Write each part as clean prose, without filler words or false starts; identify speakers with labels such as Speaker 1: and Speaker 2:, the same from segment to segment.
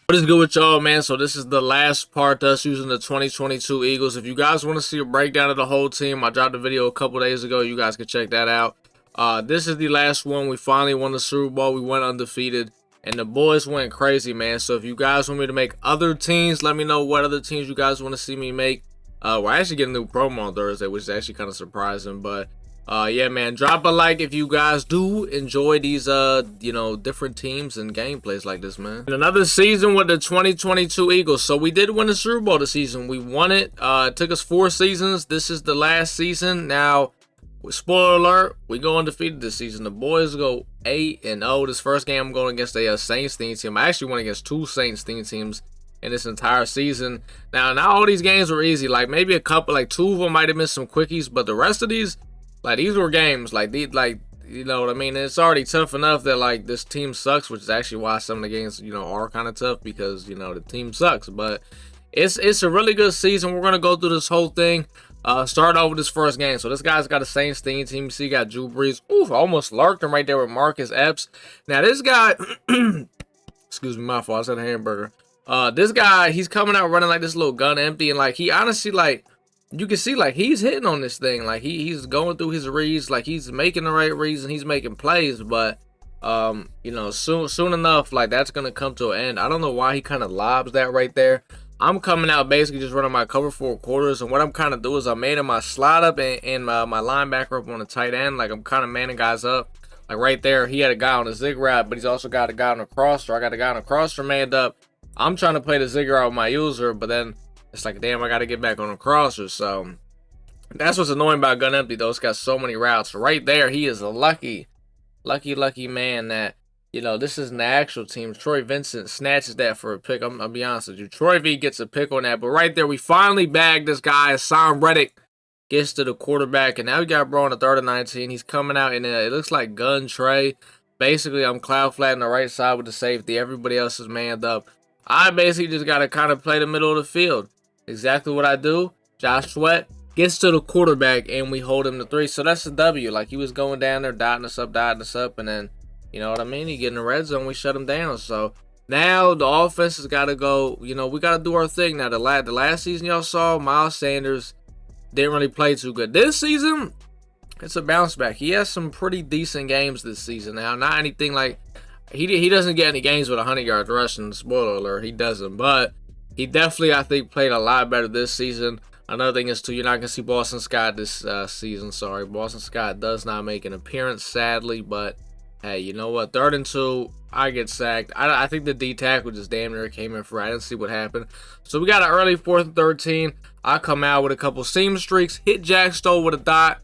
Speaker 1: What is good with y'all, man? So this is the last part of us using the 2022 Eagles. If you guys want to see a breakdown of the whole team, I dropped a video a couple days ago. You guys can check that out. This is the last one. We finally won the Super Bowl. We went undefeated, and the boys went crazy, man. So if you guys want me to make other teams, let me know what other teams you guys want to see me make. We're actually getting a new promo on Thursday, which is actually kind of surprising, but yeah, man, drop a like if you guys do enjoy these different teams and gameplays like this, man. And another season with the 2022 Eagles. So we did win the Super Bowl this season. We won it. It took us 4 seasons. This is the last season. Now, spoiler alert, we go undefeated this season. The boys go 8-0. This first game I'm going against a Saints team. I actually went against 2 Saints teams in this entire season. Now, not all these games were easy. Like maybe a couple, like 2 of them might have missed some quickies, but the rest of these, like, these were games, you know what I mean? It's already tough enough that, like, this team sucks, which is actually why some of the games, are kind of tough because, the team sucks. But it's a really good season. We're going to go through this whole thing. Start over this first game. So this guy's got a Saints team. You see, he got Drew Brees. Oof, I almost lurked him right there with Marcus Epps. Now, this guy, excuse me, my fault. I said hamburger. This guy, he's coming out running like this little gun empty, and, like, he honestly, like, you can see, like, he's hitting on this thing. Like, he's going through his reads. Like, he's making the right reads and he's making plays. But, soon enough, like, that's going to come to an end. I don't know why he kind of lobs that right there. I'm coming out basically just running my cover 4 quarters. And what I'm kind of doing is I'm manning my slot up and my linebacker up on the tight end. Like, I'm kind of manning guys up. Like, right there, he had a guy on a zig route, but he's also got a guy on a crosser. I got a guy on a crosser manned up. I'm trying to play the zig route with my user, but then it's like, damn, I got to get back on the crosser. So that's what's annoying about gun empty, though. It's got so many routes. Right there, he is a lucky man that, this isn't the actual team. Troy Vincent snatches that for a pick. I'll be honest with you. Troy V gets a pick on that. But right there, we finally bagged this guy. Hassan Reddick gets to the quarterback. And now we got bro on the 3rd and 19. He's coming out, and it looks like gun Trey. Basically, I'm cloud flat on the right side with the safety. Everybody else is manned up. I basically just got to kind of play the middle of the field. Exactly what I do. Josh Sweat gets to the quarterback, and we hold him to 3. So that's a W. Like, he was going down there, dotting us up, and then, you know what I mean? He get in the red zone, we shut him down. So now the offense has got to go. We got to do our thing. Now, the last season y'all saw, Miles Sanders didn't really play too good. This season, it's a bounce back. He has some pretty decent games this season. Now, not anything like, he doesn't get any games with 100 yards rushing. Spoiler alert, he doesn't. But he definitely, I think, played a lot better this season. Another thing is, too, you're not going to see Boston Scott this season. Sorry, Boston Scott does not make an appearance, sadly. But, hey, you know what? 3rd and 2, I get sacked. I think the D-tackle just damn near came in for. I didn't see what happened. So we got an early 4th and 13. I come out with a couple seam streaks. Hit Jack Stoll with a dot.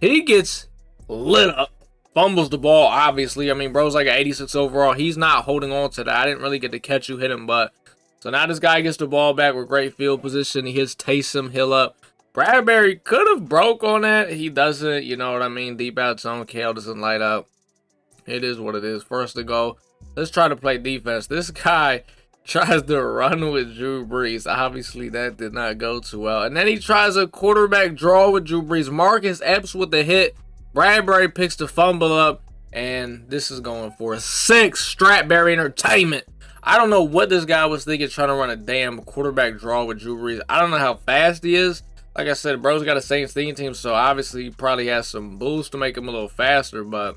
Speaker 1: He gets lit up. Fumbles the ball, obviously. I mean, bro's like an 86 overall. He's not holding on to that. I didn't really get to catch you hit him, but so now this guy gets the ball back with great field position. He hits Taysom Hill up. Bradbury could have broke on that. He doesn't, you know what I mean? Deep out zone, Kale doesn't light up. It is what it is. First to go. Let's try to play defense. This guy tries to run with Drew Brees. Obviously, that did not go too well. And then he tries a quarterback draw with Drew Brees. Marcus Epps with the hit. Bradbury picks the fumble up, and this is going for a 6. Stratberry Entertainment. I don't know what this guy was thinking trying to run a damn quarterback draw with Drew Brees. I don't know how fast he is. Like I said, bro's got a Saints team, so obviously he probably has some boost to make him a little faster, but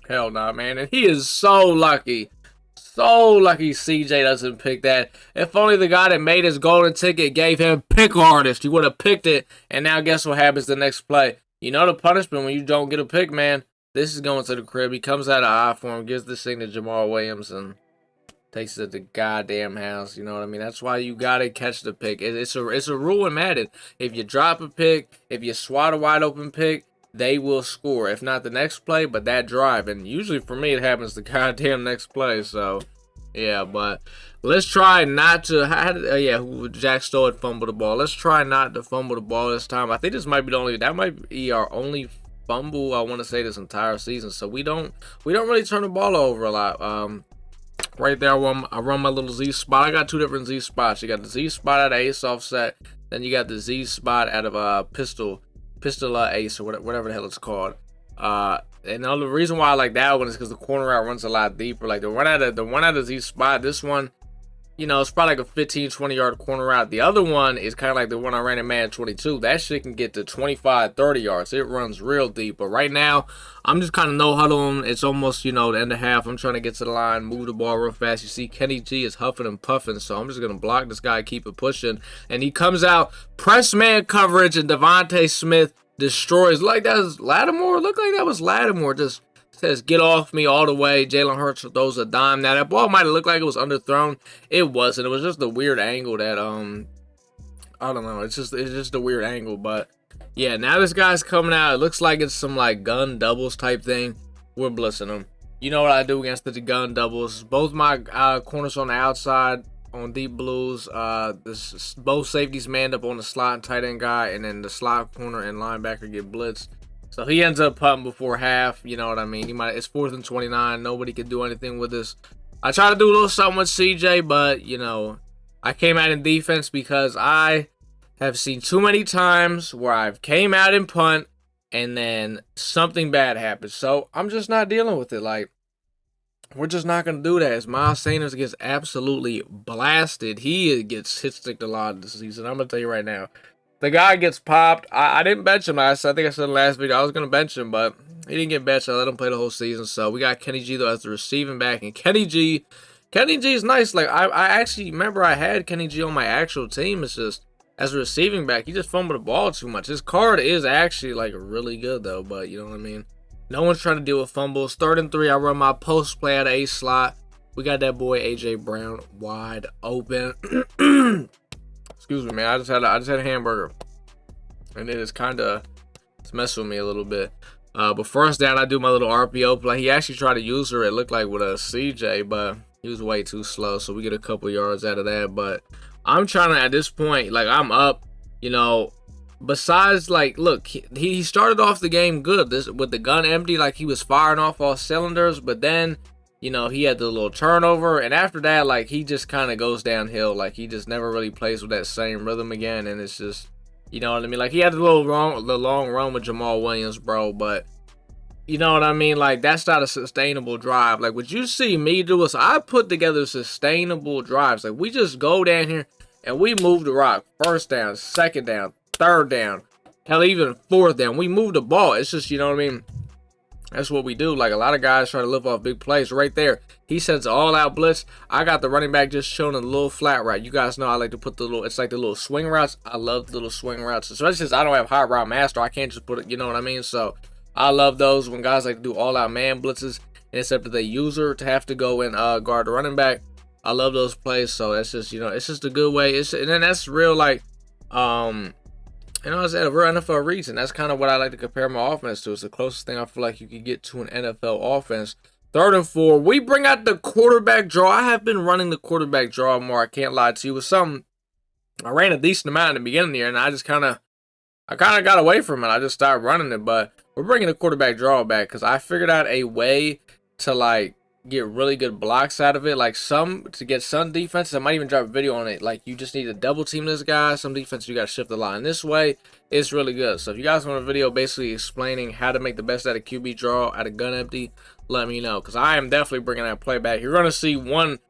Speaker 1: hell nah, man. And he is so lucky. So lucky CJ doesn't pick that. If only the guy that made his golden ticket gave him pick artist, he would have picked it, and now guess what happens the next play? You know the punishment when you don't get a pick, man. This is going to the crib. He comes out of I form, gives this thing to Jamal Williams, and takes it to the goddamn house. You know what I mean? That's why you gotta catch the pick. It's a rule in Madden. If you drop a pick, if you swat a wide open pick, they will score. If not the next play, but that drive. And usually for me, it happens the goddamn next play. So yeah, but let's try not to. Jack Stoll had fumbled the ball. Let's try not to fumble the ball this time. I think this might be that might be our only fumble I want to say this entire season. So we don't really turn the ball over a lot. Right there, I run my little Z spot. I got 2 different Z spots. You got the Z spot out of ace offset, then you got the Z spot out of pistol ace or whatever the hell it's called. And the reason why I like that one is because the corner route runs a lot deeper. Like the one out of Z spot, this one you know, it's probably like a 15, 20-yard corner route. The other one is kind of like the one I ran in Madden 22. That shit can get to 25, 30 yards. It runs real deep. But right now, I'm just kind of no-huddling. It's almost, you know, the end of half. I'm trying to get to the line, move the ball real fast. You see Kenny G is huffing and puffing, so I'm just going to block this guy, keep it pushing. And he comes out, press man coverage, and Devontae Smith destroys. Like that was Lattimore? Looked like that was Lattimore. Just says, get off me all the way. Jalen Hurts throws a dime. Now, that ball might have looked like it was underthrown. It wasn't. It was just a weird angle that, I don't know. It's just a weird angle. But, yeah, now this guy's coming out. It looks like it's some, like, gun doubles type thing. We're blitzing him. You know what I do against the gun doubles. Both my corners on the outside on deep blues. Both safeties manned up on the slot and tight end guy. And then the slot corner and linebacker get blitzed. So he ends up punting before half, you know what I mean? It's 4th and 29. Nobody can do anything with this. I try to do a little something with CJ, but, you know, I came out in defense because I have seen too many times where I've came out in punt and then something bad happens. So I'm just not dealing with it. Like, we're just not going to do that. As Miles Sanders gets absolutely blasted, he gets hit-sticked a lot this season. I'm going to tell you right now. The guy gets popped. I didn't bench him. I think I said in the last video I was going to bench him, but he didn't get benched. I let him play the whole season. So we got Kenny G, though, as the receiving back. And Kenny G is nice. Like, I actually remember I had Kenny G on my actual team. It's just, as a receiving back, he just fumbled the ball too much. His card is actually, like, really good, though. But, you know what I mean? No one's trying to deal with fumbles. 3rd and 3, I run my post play out of A slot. We got that boy, A.J. Brown, wide open. Excuse me, man. I just had a hamburger, and it is kind of messing with me a little bit. But first down, I do my little RPO play. He actually tried to use her, it looked like, with a CJ, but he was way too slow, so we get a couple yards out of that. But I'm trying to, at this point, like, I'm up, you know. Besides, like, look, he started off the game good with the gun empty, like he was firing off all cylinders, but then, you know, he had the little turnover, and after that, like, he just kind of goes downhill. Like, he just never really plays with that same rhythm again, and it's just, you know what I mean? Like, he had the long run with Jamal Williams, bro, but, you know what I mean? Like, that's not a sustainable drive. Like, what you see me do is I put together sustainable drives. Like, we just go down here, and we move the rock. 1st down, 2nd down, 3rd down, hell, even 4th down. We move the ball. It's just, you know what I mean? That's what we do. Like, a lot of guys try to live off big plays. Right there, he sends all-out blitz. I got the running back just showing a little flat route. You guys know I like to put the little, it's like the little swing routes. I love the little swing routes. Especially since I don't have hot route master. I can't just put it, you know what I mean? So, I love those when guys like to do all-out man blitzes. And it's up to the user to have to go and guard the running back. I love those plays. So, that's just, you know, it's just a good way. And then that's real, like, you know, it's a real NFL reason. That's kind of what I like to compare my offense to. It's the closest thing I feel like you could get to an NFL offense. 3rd and 4, we bring out the quarterback draw. I have been running the quarterback draw more. I can't lie to you. It was something I ran a decent amount in the beginning of the year, and I kind of got away from it. I just stopped running it. But we're bringing the quarterback draw back because I figured out a way to, like, get really good blocks out of it. Like, to get some defenses, I might even drop a video on it. Like, you just need to double team this guy. Some defense, you got to shift the line this way. It's really good. So if you guys want a video basically explaining how to make the best out of QB draw, out of gun empty, let me know, because I am definitely bringing that play back. You're going to see one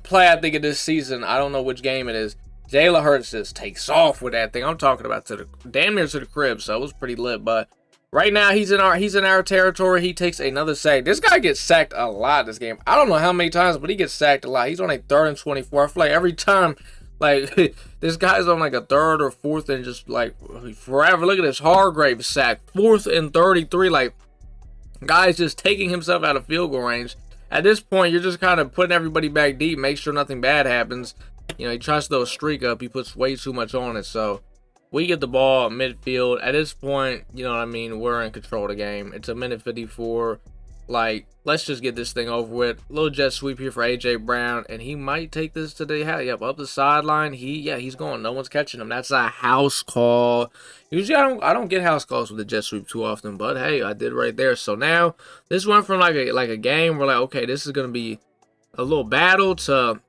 Speaker 1: play, I think, of this season. I don't know which game it is. Jalen Hurts just takes off with that thing. I'm talking about to the damn near to the crib, so it was pretty lit. But right now, he's in our territory. He takes another sack. This guy gets sacked a lot this game. I don't know how many times, but he gets sacked a lot. He's on a 3rd and 24. I feel like every time, like, this guy's on like a 3rd or 4th and just, like, forever. Look at this Hargrave sack. 4th and 33. Like, guy's just taking himself out of field goal range. At this point, you're just kind of putting everybody back deep. Make sure nothing bad happens. You know, he tries to throw a streak up. He puts way too much on it, so we get the ball midfield. At this point, you know what I mean, we're in control of the game. It's a minute 54. Like, let's just get this thing over with. Little jet sweep here for A.J. Brown, and he might take this to the up the sideline. He's going. No one's catching him. That's a house call. Usually, I don't get house calls with the jet sweep too often, but hey, I did right there. So now this went from like a game where, like, okay, this is gonna be a little battle to,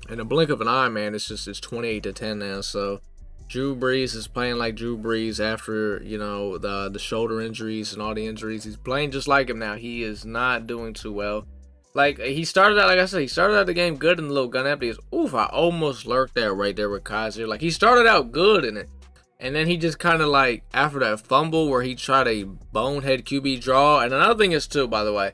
Speaker 1: in a blink of an eye, man, it's 28-10 now. So Drew Brees is playing like Drew Brees after, you know, the shoulder injuries and all the injuries. He's playing just like him now. He is not doing too well. Like, he started out, like I said, he started out the game good in the little gun empties. Oof, I almost lurked that right there with Kaiser. Like, he started out good in it. And then he just kind of like, after that fumble where he tried a bonehead QB draw. And another thing is too, by the way,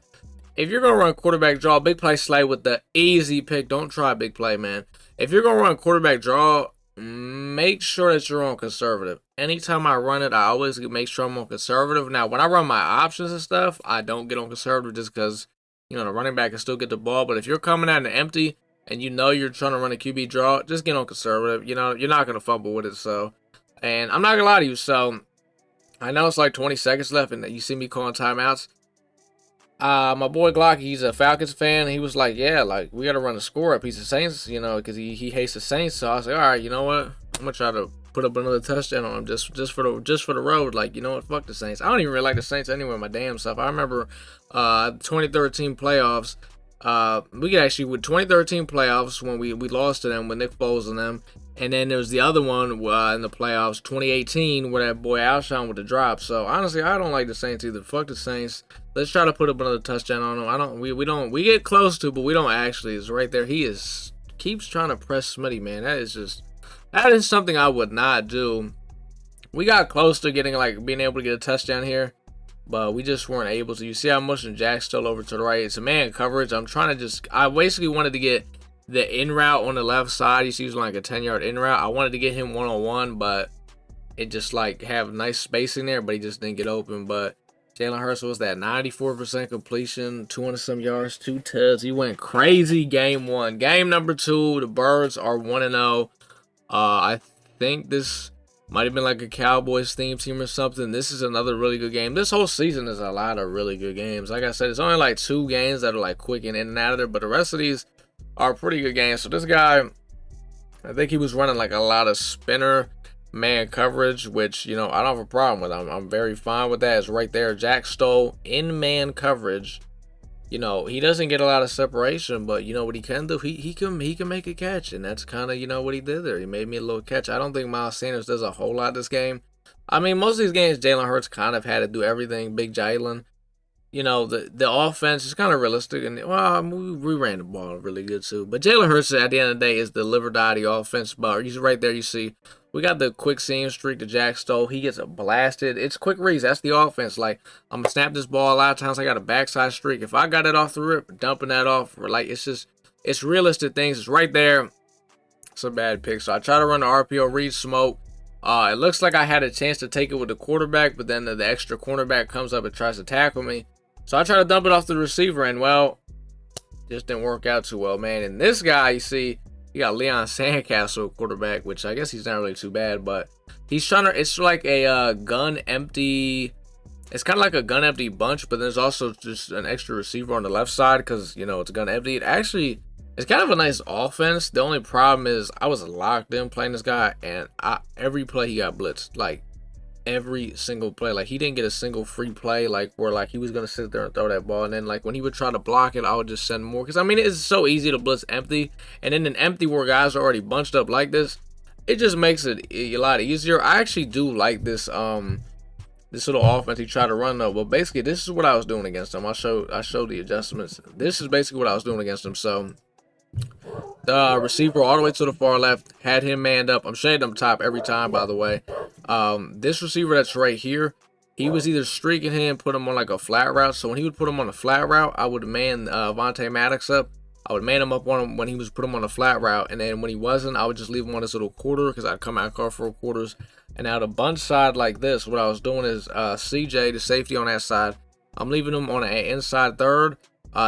Speaker 1: if you're going to run quarterback draw, big play slay with the easy pick. Don't try big play, man. If you're going to run quarterback draw, make sure that you're on conservative. Anytime I run it, I always make sure I'm on conservative. Now, when I run my options and stuff, I don't get on conservative just because, you know, the running back can still get the ball. But if you're coming out in the empty and you know you're trying to run a QB draw, just get on conservative. You know, you're not going to fumble with it. So, and I'm not going to lie to you. So, I know it's like 20 seconds left and you see me calling timeouts. My boy Glock, he's a Falcons fan. He was like, yeah, like, we got to run the score up. He's the Saints, you know, because he hates the Saints. So I was like, all right, you know what? I'm going to try to put up another touchdown on him just for the road. Like, you know what? Fuck the Saints. I don't even really like the Saints anyway, my damn self. I remember 2013 playoffs. We could actually, with 2013 playoffs, when we lost to them with Nick Foles and them. And then there was the other one in the playoffs, 2018, where that boy Alshon with the drop. So honestly, I don't like the Saints either. Fuck the Saints. Let's try to put up another touchdown on them. We get close to, but we don't actually. It's right there. He keeps trying to press Smitty, man. That is something I would not do. We got close to being able to get a touchdown here, but we just weren't able to. You see how much Jack still over to the right. It's a man coverage. I basically wanted to get the in route on the left side. He's using like a 10-yard in route. I wanted to get him one-on-one, but it just like have nice spacing there, but he just didn't get open. But Jalen Hurts was that 94% completion, 200 some yards, 2 tuds. He went crazy game one. Game number 2, the Birds are 1-0. I think this might have been like a Cowboys theme team or something. This is another really good game. This whole season is a lot of really good games. Like I said, it's only like 2 games that are like quick and in and out of there, but the rest of these are pretty good games. So this guy, I think he was running like a lot of spinner man coverage, which, you know, I don't have a problem with. I'm very fine with that. It's right there. Jack Stoll in man coverage. You know, he doesn't get a lot of separation, but you know what he can do? He can make a catch, and that's kind of, you know, what he did there. He made me a little catch. I don't think Miles Sanders does a whole lot this game. I mean, most of these games, Jalen Hurts kind of had to do everything. Big Jalen. You know, the offense is kind of realistic, and well, we ran the ball really good too. But Jalen Hurts at the end of the day is the live or die the offense. But right there, you see, we got the quick seam streak to Jack Stoll. He gets blasted. It's quick reads. That's the offense. Like, I'm gonna snap this ball a lot of times. I got a backside streak. If I got it off the rip, dumping that off, like it's realistic things. It's right there. It's a bad pick. So I try to run the RPO read smoke. It looks like I had a chance to take it with the quarterback, but then the extra cornerback comes up and tries to tackle me. So I try to dump it off the receiver, and well, just didn't work out too well, man. And this guy, you see, you got Leon Sandcastle quarterback, which I guess he's not really too bad, but he's trying to. It's like a gun empty. It's kind of like a gun empty bunch, but there's also just an extra receiver on the left side because, you know, it's gun empty. It's kind of a nice offense. The only problem is I was locked in playing this guy, and every play he got blitzed, like every single play. Like, he didn't get a single free play, like where like he was gonna sit there and throw that ball, and then like when he would try to block it, I would just send more. Because I mean, it's so easy to blitz empty, and in an empty where guys are already bunched up like this, it just makes it a lot easier. I actually do like this this little offense he tried to run though. But basically, this is what I was doing against him. I showed the adjustments. This is basically what I was doing against him. So the receiver all the way to the far left had him manned up. I'm shading him top every time, by the way. This receiver that's right here, he was either streaking him, put him on like a flat route. So when he would put him on a flat route, I would man Vontae Maddox up. I would man him up on him when he was put him on a flat route, and then when he wasn't, I would just leave him on this little quarter because I'd come out car for quarters. And now the bunch side like this, what I was doing is CJ, the safety on that side, I'm leaving him on an inside third.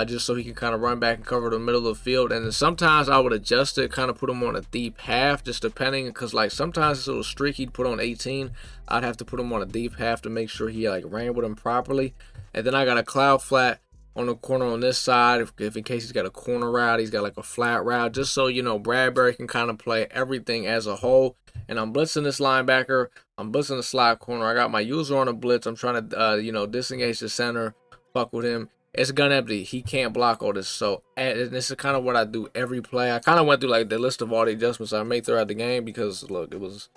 Speaker 1: Just so he can kind of run back and cover the middle of the field. And then sometimes I would adjust it, kind of put him on a deep half, just depending, because like sometimes this little streak he'd put on 18, I'd have to put him on a deep half to make sure he like ran with him properly. And then I got a cloud flat on the corner on this side, if in case he's got a corner route, he's got like a flat route, just so, you know, Bradbury can kind of play everything as a whole. And I'm blitzing this linebacker, I'm blitzing the slot corner, I got my user on a blitz, I'm trying to, you know, disengage the center, fuck with him. It's gun empty. He can't block all this. So, and this is kind of what I do every play. I kind of went through like the list of all the adjustments I made throughout the game because, look, it was,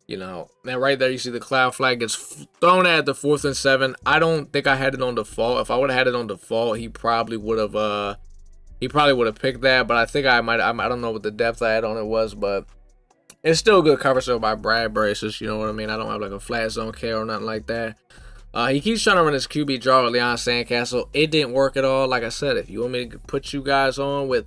Speaker 1: you know, man, right there you see the cloud flag gets thrown at the 4th and 7. I don't think I had it on default. If I would have had it on default, he probably would have he probably would have picked that. But I think I don't know what the depth I had on it was, but it's still good coverage though by Bradbury. It's just, you know what I mean. I don't have like a flat zone care or nothing like that. He keeps trying to run his QB draw with Leon Sandcastle. It didn't work at all. Like I said, if you want me to put you guys on with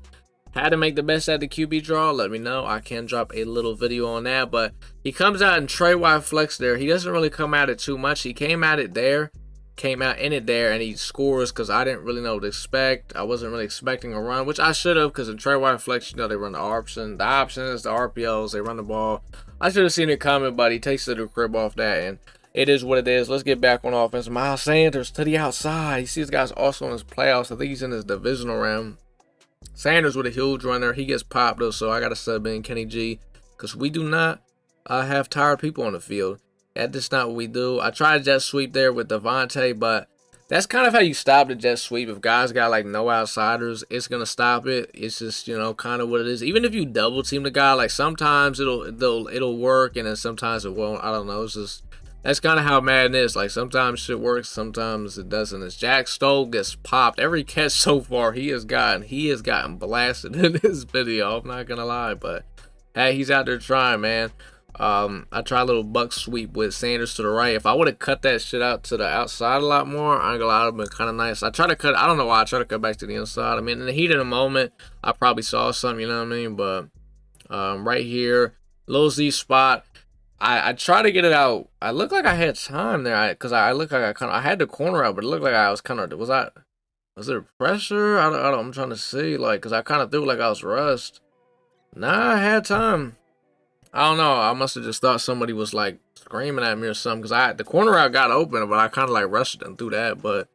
Speaker 1: how to make the best at the QB draw, let me know. I can drop a little video on that. But he comes out in Trey wide flex there. He doesn't really come at it too much. He came out in it there, and he scores because I didn't really know what to expect. I wasn't really expecting a run, which I should have, because in Trey wide flex, you know, they run the options, the RPOs, they run the ball. I should have seen it coming, but he takes it to the crib off that, and it is what it is. Let's get back on offense. Miles Sanders to the outside. You see this guy's also in his playoffs. I think he's in his divisional round. Sanders with a huge runner. He gets popped though, so I got to sub in Kenny G, because we do not have tired people on the field. That's just not what we do. I tried jet sweep there with Devontae, but that's kind of how you stop the jet sweep. If guys got like no outsiders, it's gonna stop it. It's just, you know, kind of what it is. Even if you double team the guy, like sometimes it'll work, and then sometimes it won't. I don't know. It's just, that's kind of how Madden is. Like sometimes shit works, sometimes it doesn't. As Jack Stoll gets popped, every catch so far he has gotten blasted in this video. I'm not gonna lie, but hey, he's out there trying, man. I tried a little buck sweep with Sanders to the right. If I would have cut that shit out to the outside a lot more, I ain't gonna lie, it would have been kind of nice. I tried to cut, I don't know why I tried to cut back to the inside. I mean, in the heat of the moment, I probably saw something, you know what I mean? But right here, low Z spot. I tried to get it out. I looked like I had time there, because I looked like I had the corner out, but it looked like I was kind of, was there pressure? I'm trying to see, like, because I kind of threw like I was rushed. Nah, I had time. I don't know. I must have just thought somebody was like screaming at me or something, because the corner out got open, but I kind of like rushed and threw that. But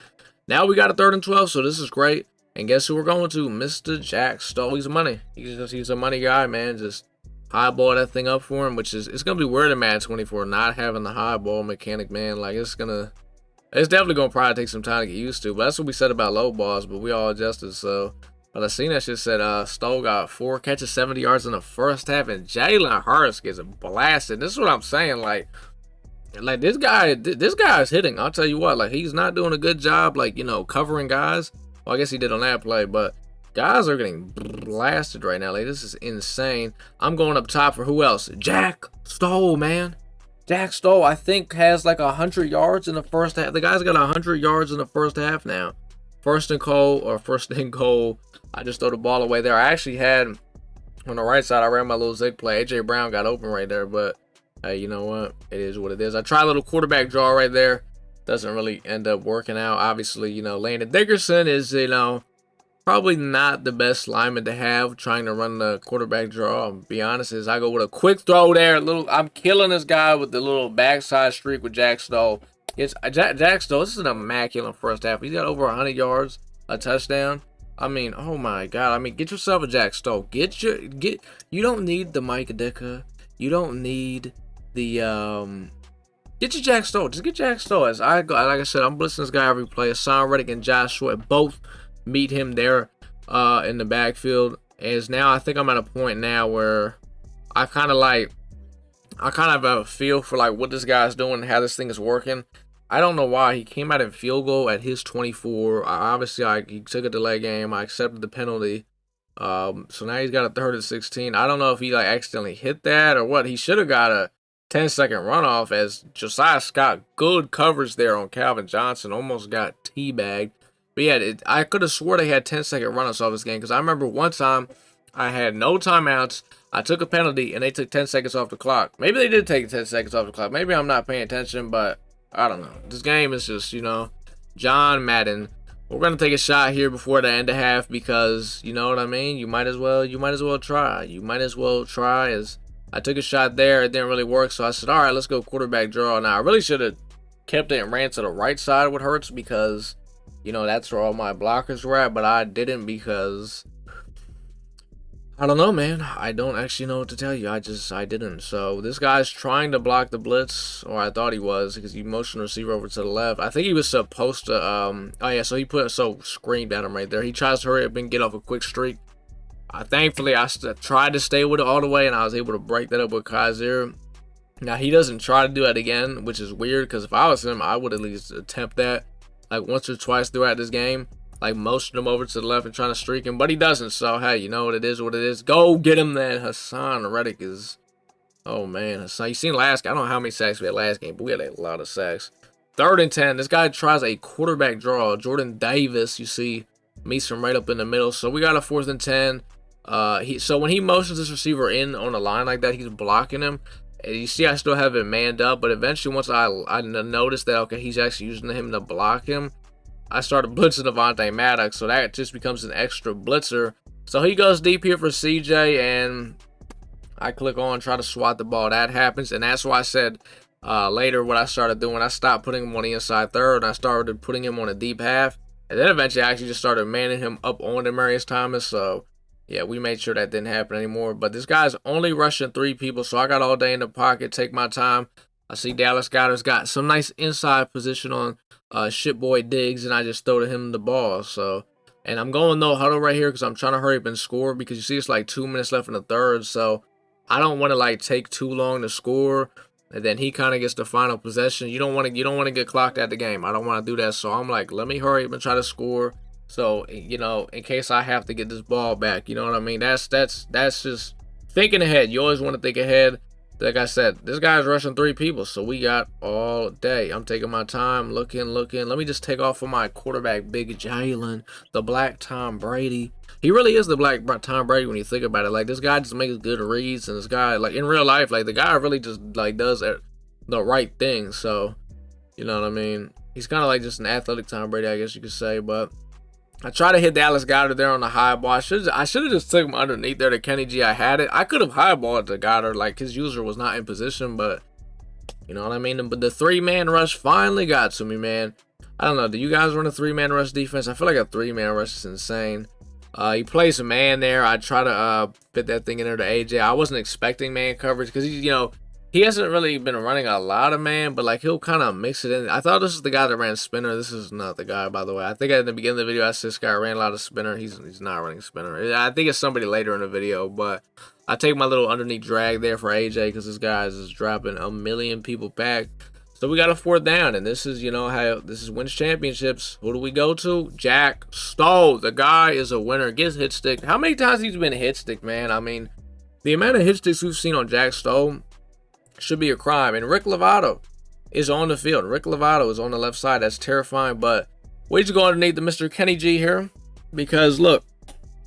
Speaker 1: now we got a 3rd and 12, so this is great. And guess who we're going to? Mr. Jack Stoll. He's money. He's a money guy, man. Just highball that thing up for him, which is, it's gonna be weird in Madden 24 not having the highball mechanic, man. Like it's definitely gonna probably take some time to get used to. But that's what we said about low balls, but we all adjusted. So, but I seen that shit said Stoll got 4 catches, 70 yards in the first half, and Jalen Hurts gets blasted. This is what I'm saying. Like this guy is hitting. I'll tell you what. Like he's not doing a good job, like, you know, covering guys. Well, I guess he did on that play, but guys are getting blasted right now. Like, this is insane. I'm going up top for who else? Jack Stoll, man. Jack Stoll, I think, has like 100 yards in the first half. The guy's got 100 yards in the first half now. First and goal. I just throw the ball away there. I actually had, on the right side, I ran my little zig play. A.J. Brown got open right there, but hey, you know what? It is what it is. I tried a little quarterback draw right there. Doesn't really end up working out. Obviously, you know, Landon Dickerson is, you know, probably not the best lineman to have trying to run the quarterback draw. I'll be honest, as I go with a quick throw there. I'm killing this guy with the little backside streak with Jack Stoll. It's Jack Stoll. This is an immaculate first half. He's got over 100 yards, a touchdown. I mean, oh my God. I mean, get yourself a Jack Stoll. You don't need the Mike Ditka. You don't need the get your Jack Stoll. Just get Jack Stoll. As I go, like I said, I'm blitzing this guy every play. Hassan Reddick and Josh Sweat both meet him there in the backfield. As now I think I'm at a point now where I kind of have a feel for like what this guy's doing and how this thing is working. I don't know why he came out in field goal at his 24. He took a delay game. I accepted the penalty. So now he's got a 3rd and 16. I don't know if he like accidentally hit that or what. He should have got a 10-second runoff, as Josiah Scott, good coverage there on Calvin Johnson, almost got teabagged. But yeah, I could have swore they had 10-second runoffs off this game, because I remember one time I had no timeouts. I took a penalty, and they took 10 seconds off the clock. Maybe they did take 10 seconds off the clock. Maybe I'm not paying attention, but I don't know. This game is just, you know, John Madden. We're going to take a shot here before the end of half, because, you know what I mean? You might as well try. You might as well try. As I took a shot there. It didn't really work, so I said, all right, let's go quarterback draw. Now, I really should have kept it and ran to the right side with Hurts, because, you know, that's where all my blockers were at, but I didn't, because I don't know, man. I don't actually know what to tell you. I didn't. So this guy's trying to block the blitz, or I thought he was, because he motioned receiver over to the left. I think he was supposed to, oh yeah, so screamed at him right there. He tries to hurry up and get off a quick streak. Thankfully, I tried to stay with it all the way, and I was able to break that up with Kaiser. Now, he doesn't try to do that again, which is weird, because if I was him, I would at least attempt that like once or twice throughout this game. like motioning him over to the left and trying to streak him, but he doesn't. So hey, you know what it is, what it is. Go get him then. Hassan Reddick is, oh man, Hassan. You seen last game? I don't know how many sacks we had last game, but we had a lot of sacks. 3rd and 10. This guy tries a quarterback draw. Jordan Davis, you see, meets him right up in the middle. So we got a 4th and 10. So when he motions this receiver in on a line like that, he's blocking him. And you see I still have it manned up, but eventually once I noticed that, okay, he's actually using him to block him, I started blitzing Devontae Maddox, so that just becomes an extra blitzer. So he goes deep here for CJ, and I click on, try to swat the ball. That happens, and that's why I said later what I started doing. I stopped putting him on the inside third, and I started putting him on a deep half. And then eventually I actually just started manning him up on Demaryius Thomas, so yeah, we made sure that didn't happen anymore. But this guy's only rushing 3 people, so I got all day in the pocket, take my time. I see Dallas Goedert's got some nice inside position on Shitboy Diggs, and I just throw to him the ball. So, and I'm going no huddle right here because I'm trying to hurry up and score, because you see it's like 2 minutes left in the third, so I don't want to like take too long to score, and then he kind of gets the final possession. You don't want to get clocked at the game. I don't want to do that, so I'm like, let me hurry up and try to score. So, you know, in case I have to get this ball back, you know what I mean? That's just thinking ahead. You always want to think ahead. Like I said, this guy's rushing 3 people, so we got all day. I'm taking my time, looking. Let me just take off on my quarterback, Big Jalen, the Black Tom Brady. He really is the Black Tom Brady when you think about it. Like, this guy just makes good reads, and this guy, like, in real life, like, the guy really just, like, does the right thing. So, you know what I mean? He's kind of like just an athletic Tom Brady, I guess you could say, but I tried to hit Dallas Goedert there on the high ball. I should have just took him underneath there to Kenny G. I had it. I could have highballed to Goedert, like his user was not in position, but you know what I mean? But the 3-man rush finally got to me, man. I don't know. Do you guys run a 3-man rush defense? I feel like a 3-man rush is insane. He plays a man there. I try to fit that thing in there to AJ. I wasn't expecting man coverage because he's, you know, he hasn't really been running a lot of man, but like he'll kind of mix it in. I thought this was the guy that ran spinner. This is not the guy, by the way. I think at the beginning of the video I said this guy ran a lot of spinner. He's not running spinner. I think it's somebody later in the video, but I take my little underneath drag there for AJ because this guy is just dropping a million people back. So we got a 4th down, and this is, you know, how this is wins championships. Who do we go to? Jack Stoll. The guy is a winner. Gets hit stick. How many times he's been hit stick, man? I mean, the amount of hit sticks we've seen on Jack Stoll should be a crime. And Rick Lovato is on the field. Rick Lovato is on the left side. That's terrifying. But we just go underneath the Mr. Kenny G here. Because, look,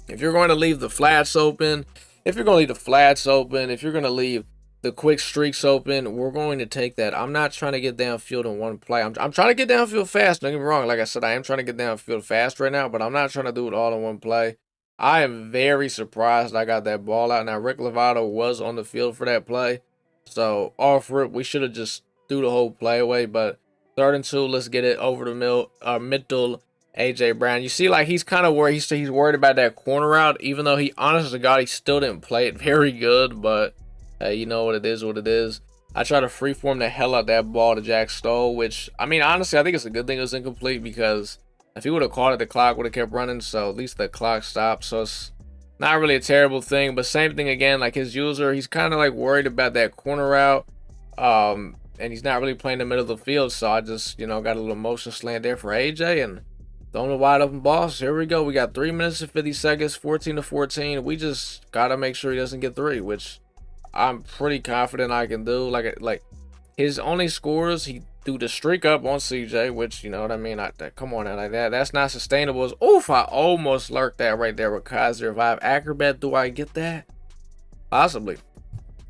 Speaker 1: if you're going to leave the flats open, if you're going to leave the quick streaks open, we're going to take that. I'm not trying to get downfield in one play. I'm trying to get downfield fast. Don't get me wrong. Like I said, I am trying to get downfield fast right now, but I'm not trying to do it all in one play. I am very surprised I got that ball out. Now, Rick Lovato was on the field for that play. So, off rip, we should have just threw the whole play away. But 3rd and 2, let's get it over the middle. AJ Brown. You see, like, he's kind of worried. He's worried about that corner route, even though he, honest to God, he still didn't play it very good. But, hey, you know what it is, what it is. I try to freeform the hell out that ball to Jack Stoll, which, I mean, honestly, I think it's a good thing it was incomplete because if he would have caught it, the clock would have kept running. So, at least the clock stopped. So, it's not really a terrible thing, but same thing again, like his user, he's kind of like worried about that corner route, and he's not really playing the middle of the field, so I just, you know, got a little motion slant there for AJ, and throwing a wide open ball. So here we go, we got 3 minutes and 50 seconds, 14-14, we just gotta make sure he doesn't get 3, which I'm pretty confident I can do. Like his only scores, he threw the streak up on CJ, which, you know what I mean, come on now, like that's not sustainable. Oof, I almost lurked that right there with Kaiser. If I have Acrobat, do I get that? Possibly.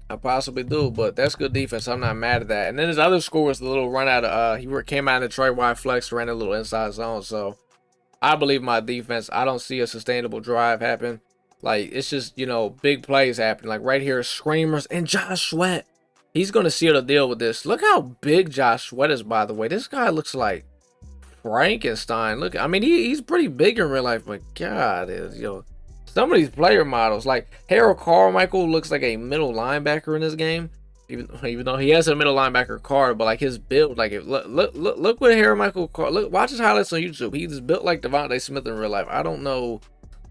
Speaker 1: I possibly do, but that's good defense. I'm not mad at that. And then his other score was the little run out of, he came out in the Trey wide flex, ran a little inside zone. So I believe my defense. I don't see a sustainable drive happen. Like, it's just, you know, big plays happening. Like right here, screamers, and Josh Sweat. He's going to seal the deal with this. Look how big Josh Sweat is, by the way. This guy looks like Frankenstein. Look, I mean, he's pretty big in real life, but God, you know, some of these player models, like Harold Carmichael looks like a middle linebacker in this game, even though he has a middle linebacker card, but like his build, like look what Harold Michael card. Look, watch his highlights on YouTube. He's built like Devontae Smith in real life. I don't know,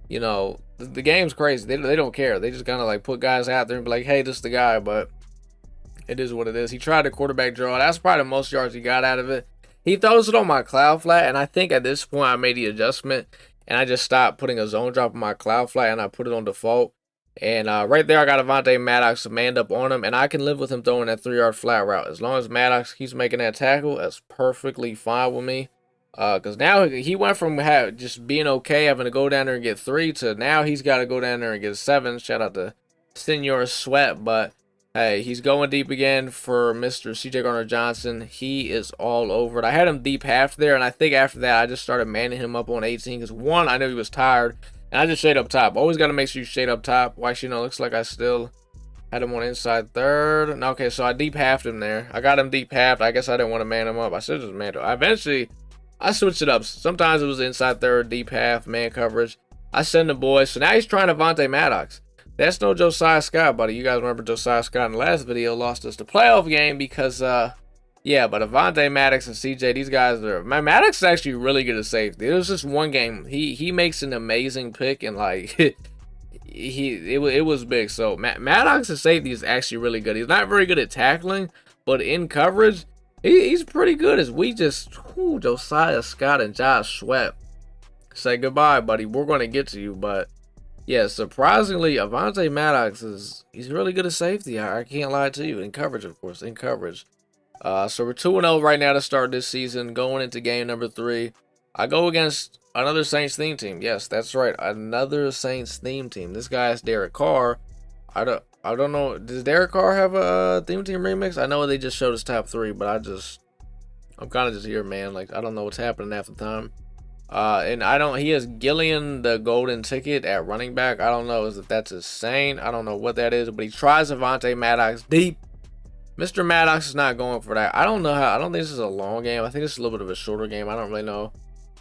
Speaker 1: you know, the game's crazy. They don't care. They just kind of like put guys out there and be like, hey, this is the guy, but it is what it is. He tried the quarterback draw. That's probably the most yards he got out of it. he throws it on my cloud flat, and I think at this point I made the adjustment, and I just stopped putting a zone drop on my cloud flat, and I put it on default. And right there, I got Avonte Maddox manned up on him, and I can live with him throwing that 3-yard flat route. As long as Maddox keeps making that tackle, that's perfectly fine with me. Because now he went from just being okay, having to go down there and get 3, to now he's got to go down there and get 7. Shout out to Senor Sweat, but hey, he's going deep again for Mr. CJ Gardner-Johnson. He is all over it. I had him deep half there, and I think after that, I just started manning him up on 18 because, one, I knew he was tired, and I just shade up top. Always got to make sure you shade up top. Well, actually, no, looks like I still had him on inside third. Okay, so I deep halved him there. I got him deep halved. I guess I didn't want to man him up. I should have just manned him. Eventually, I switched it up. Sometimes it was inside third, deep half, man coverage. I send the boys. So now he's trying Avonte Maddox. That's no Josiah Scott, buddy. You guys remember Josiah Scott in the last video lost us the playoff game because, yeah, but Avonte Maddox and CJ, these guys are... Maddox is actually really good at safety. It was just one game. He makes an amazing pick, and, like, it was big. So, Maddox at safety is actually really good. He's not very good at tackling, but in coverage, he's pretty good. As we just... Josiah Scott and Josh Sweat say goodbye, buddy. We're going to get to you, but... yeah, surprisingly, Avonte Maddox he's really good at safety. I can't lie to you. In coverage, of course, in coverage. So we're 2-0 right now to start this season, going into game number 3. I go against another Saints theme team. Yes, that's right, another Saints theme team. This guy is Derek Carr. I don't know. Does Derek Carr have a theme team remix? I know they just showed his top 3, but I'm kind of just here, man. Like, I don't know what's happening half the time. And he has Gillian the golden ticket at running back. I don't know if that's insane. I don't know what that is, but he tries Avonte Maddox deep. Mr. Maddox is not going for that. I don't think this is a long game. I think it's a little bit of a shorter game. I don't really know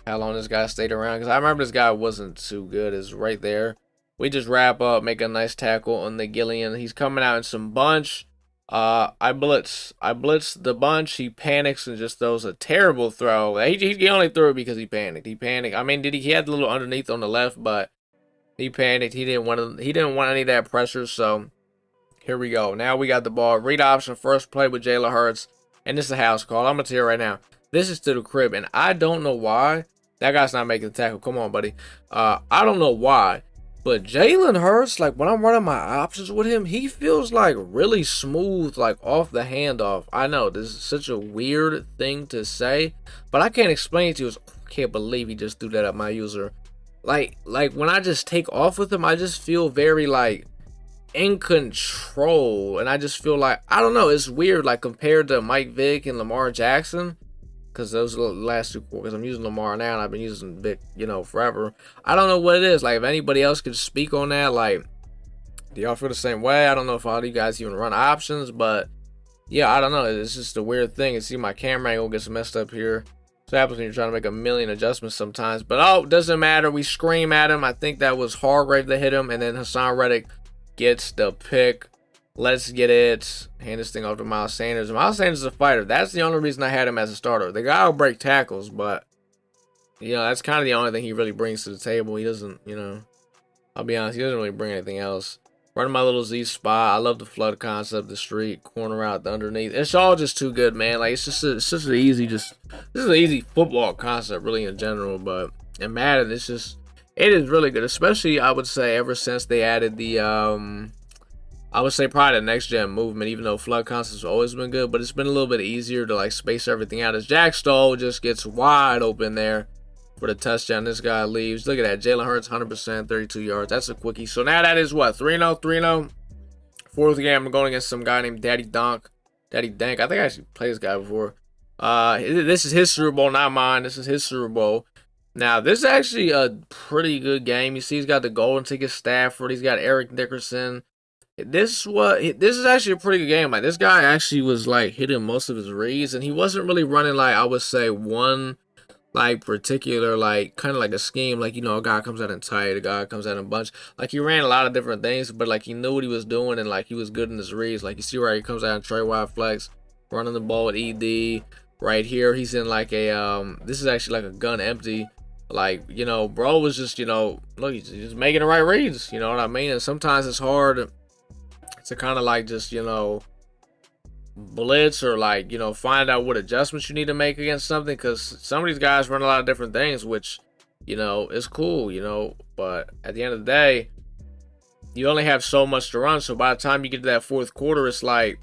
Speaker 1: how long this guy stayed around, because I remember this guy wasn't too good. Is right there. We just wrap up, make a nice tackle on the Gillian. He's coming out in some bunch. I blitz the bunch. He panics and just throws a terrible throw. He only threw it because he panicked. I mean, he had the little underneath on the left, but he panicked. He didn't want any of that pressure. So here we go. Now we got the ball. Read option, first play with Jalen Hurts, and this is a house call. I'm gonna tell you right now. This is to the crib, and I don't know why that guy's not making the tackle. Come on, buddy. I don't know why. But Jalen Hurts, like, when I'm running my options with him, he feels like really smooth, like off the handoff. I know this is such a weird thing to say, but I can't explain it to you. I can't believe he just threw that at my user. Like when I just take off with him, I just feel very like in control, and I just feel like, I don't know, it's weird. Like compared to Mike Vick and Lamar Jackson. Because those are the last 2 quarters. I'm using Lamar now, and I've been using Vic, forever. I don't know what it is. Like, if anybody else could speak on that, like, do y'all feel the same way? I don't know if all of you guys even run options, but yeah, I don't know. It's just a weird thing. And see, my camera angle gets messed up here. So it happens when you're trying to make a million adjustments sometimes. But oh, it doesn't matter. We scream at him. I think that was Hargrave that hit him, and then Hassan Reddick gets the pick. Let's get it. Hand this thing off to Miles Sanders. Miles Sanders is a fighter. That's the only reason I had him as a starter. The guy will break tackles, but, that's kind of the only thing he really brings to the table. He doesn't, I'll be honest, he doesn't really bring anything else. Running my little Z spot. I love the flood concept, the street, corner out, the underneath. It's all just too good, man. Like, it's such an easy, this is an easy football concept, really, in general. But in Madden, it is really good. Especially, I would say, ever since they added the, I would say probably the next gen movement, even though flood concepts have always been good, but it's been a little bit easier to like space everything out. As Jack Stoll just gets wide open there for the touchdown. This guy leaves. Look at that. Jalen Hurts, 100%, 32 yards. That's a quickie. So now that is what? 3-0, 3-0. Fourth game, I'm going against some guy named Daddy Dank. I think I actually played this guy before. This is his Super Bowl, not mine. This is his Super Bowl. Now, this is actually a pretty good game. You see, he's got the golden ticket Stafford. He's got Eric Dickerson. This is actually a pretty good game. Like, this guy actually was like hitting most of his reads, and he wasn't really running like, I would say, one like particular like kind of like a scheme. Like, a guy comes out in tight, a guy comes out in bunch. Like, he ran a lot of different things, but like he knew what he was doing, and like he was good in his reads. Like, you see where he comes out in Trey wide flex, running the ball with ED. Right here, he's in like a this is actually like a gun empty. Like, bro was just look, he's just making the right reads. You know what I mean? And sometimes it's hard to kind of like just, blitz or like, you know, find out what adjustments you need to make against something, because some of these guys run a lot of different things, which, you know, is cool, you know, but at the end of the day, you only have so much to run. So by the time you get to that fourth quarter, it's like,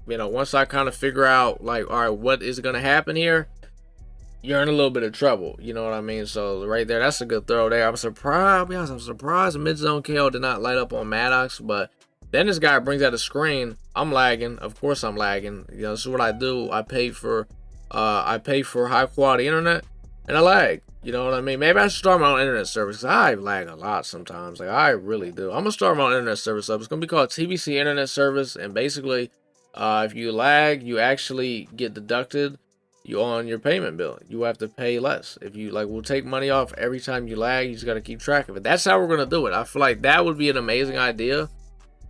Speaker 1: you know, once I kind of figure out like, all right, what is going to happen here, you're in a little bit of trouble. You know what I mean? So right there, that's a good throw there. I'm surprised. I'll be honest, I'm surprised mid-zone KO did not light up on Maddox, but then this guy brings out a screen. I'm lagging. Of course I'm lagging. You know, this is what I do. I pay for high quality internet and I lag. You know what I mean? Maybe I should start my own internet service, because I lag a lot sometimes. Like, I really do. I'm going to start my own internet service up. It's going to be called TBC Internet Service. And basically, if you lag, you actually get deducted on your payment bill. You have to pay less. If you, like, we'll take money off every time you lag. You just got to keep track of it. That's how we're going to do it. I feel like that would be an amazing idea.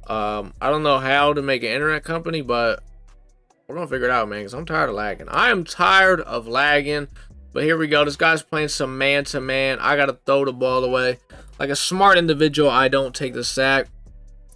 Speaker 1: I don't know how to make an internet company, but we're going to figure it out, man, because I'm tired of lagging. I am tired of lagging. But here we go. This guy's playing some man-to-man. I got to throw the ball away. Like a smart individual, I don't take the sack.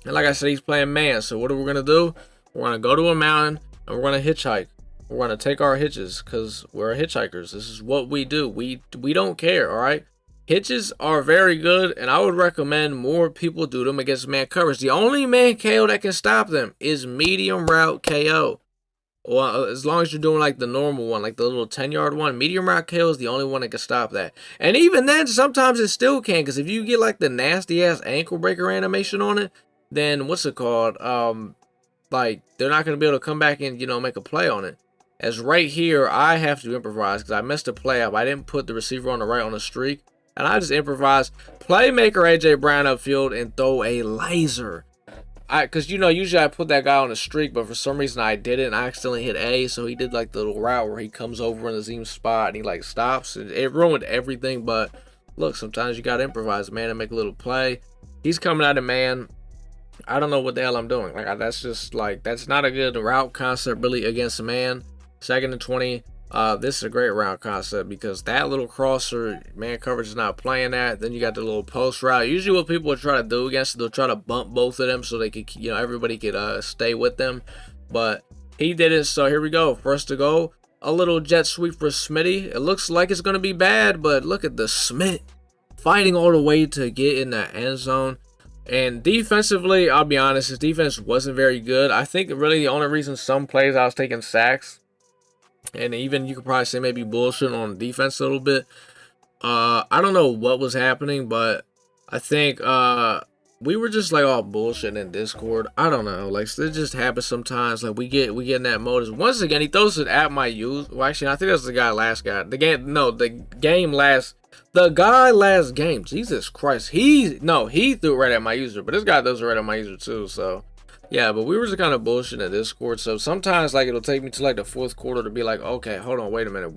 Speaker 1: And like I said, he's playing man. So what are we going to do? We're going to go to a mountain, and we're going to hitchhike. We're going to take our hitches, because we're hitchhikers. This is what we do. We don't care, all right? Hitches are very good, and I would recommend more people do them against man coverage. The only man KO that can stop them is medium route KO. Well, as long as you're doing like the normal one, like the little 10-yard one, medium route KO is the only one that can stop that. And even then, sometimes it still can, because if you get like the nasty ass ankle breaker animation on it, then what's it called? Like they're not gonna be able to come back and, you know, make a play on it. As right here, I have to improvise because I messed a play up. I didn't put the receiver on the right on the streak, and I just improvised. Playmaker AJ Brown upfield and throw a laser. Because, you know, usually I put that guy on a streak, but for some reason I didn't. I accidentally hit A, so he did like the little route where he comes over in the seam spot and he like stops. It ruined everything, but look, sometimes you got to improvise, man, and make a little play. He's coming out of man. I don't know what the hell I'm doing. Like, that's just like, that's not a good route concept really against a man. 2nd and 20. This is a great route concept because that little crosser, man coverage is not playing that. Then you got the little post route. Usually what people would try to do against it, they'll try to bump both of them so they could, you know, everybody could stay with them. But he did it, so here we go. First to go, a little jet sweep for Smitty. It looks like it's going to be bad, but look at the Smith fighting all the way to get in the end zone. And defensively, I'll be honest, his defense wasn't very good. I think really the only reason some plays I was taking sacks, and even you could probably say maybe bullshit on defense a little bit. I don't know what was happening, but I think we were just like all bullshit in Discord. I don't know, like it just happens sometimes. Like we get in that mode. Once again, he throws it at my use. Well, actually, I think that's the guy last guy. The guy last game. Jesus Christ, he threw it right at my user, but this guy does it right at my user too. So. Yeah, but we were just kind of bullshitting at Discord. So sometimes, like, it'll take me to, like, the fourth quarter to be like, okay, hold on, wait a minute.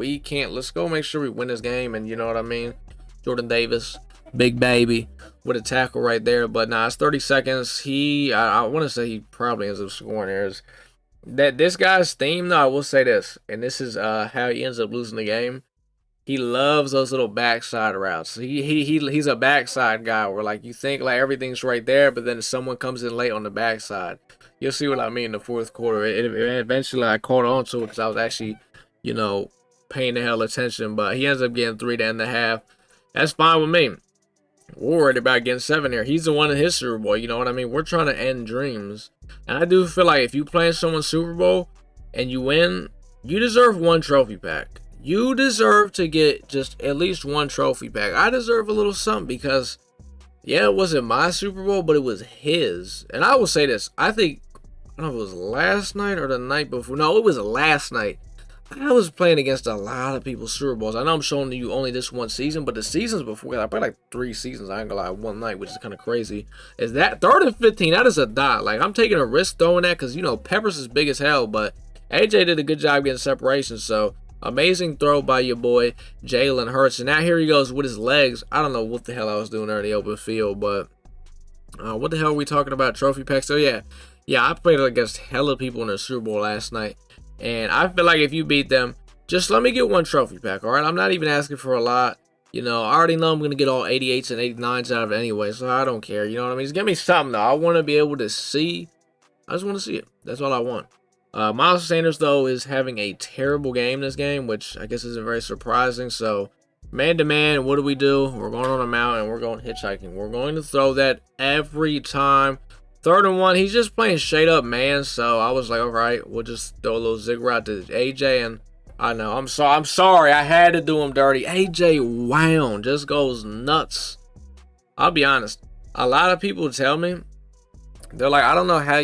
Speaker 1: Let's go make sure we win this game. And you know what I mean? Jordan Davis, big baby, with a tackle right there. But nah, it's 30 seconds. I want to say he probably ends up scoring errors. This guy's theme, though, I will say this. And this is how he ends up losing the game. He loves those little backside routes. He's a backside guy where like you think like everything's right there, but then someone comes in late on the backside. You'll see what I mean in the fourth quarter. Eventually I caught on to it because I was actually, you know, paying the hell attention. But he ends up getting 3 to end the half. That's fine with me. We're worried about getting 7 here. He's the one in his Super Bowl. You know what I mean? We're trying to end dreams. And I do feel like if you play in someone's Super Bowl and you win, you deserve 1 trophy pack. You deserve to get just at least 1 trophy pack. I deserve a little something because, yeah, it wasn't my Super Bowl, but it was his. And I will say this. I think, I don't know if it was last night or the night before. No, it was last night. I was playing against a lot of people's Super Bowls. I know I'm showing you only this one season, but the seasons before, I played like 3 seasons. I ain't gonna lie, one night, which is kind of crazy. Is that 3rd and 15? That is a dot. Like, I'm taking a risk throwing that because, you know, Peppers is big as hell, but AJ did a good job getting separation, so. Amazing throw by your boy, Jalen Hurts. And now here he goes with his legs. I don't know what the hell I was doing there in the open field, but what the hell are we talking about? Trophy packs? So, yeah, I played against hella people in the Super Bowl last night. And I feel like if you beat them, just let me get 1 trophy pack, all right? I'm not even asking for a lot. You know, I already know I'm going to get all 88s and 89s out of it anyway, so I don't care. You know what I mean? Just give me something, though. I want to be able to see. I just want to see it. That's all I want. Miles Sanders, though, is having a terrible game this game, which I guess isn't very surprising. So, man to man, what do? We're going on a mountain. We're going hitchhiking. We're going to throw that every time. 3rd and 1, he's just playing straight up man. So, I was like, all right, we'll just throw a little zig route to AJ. And I know, I'm sorry. I had to do him dirty. AJ, wow, just goes nuts. I'll be honest. A lot of people tell me, they're like, I don't know how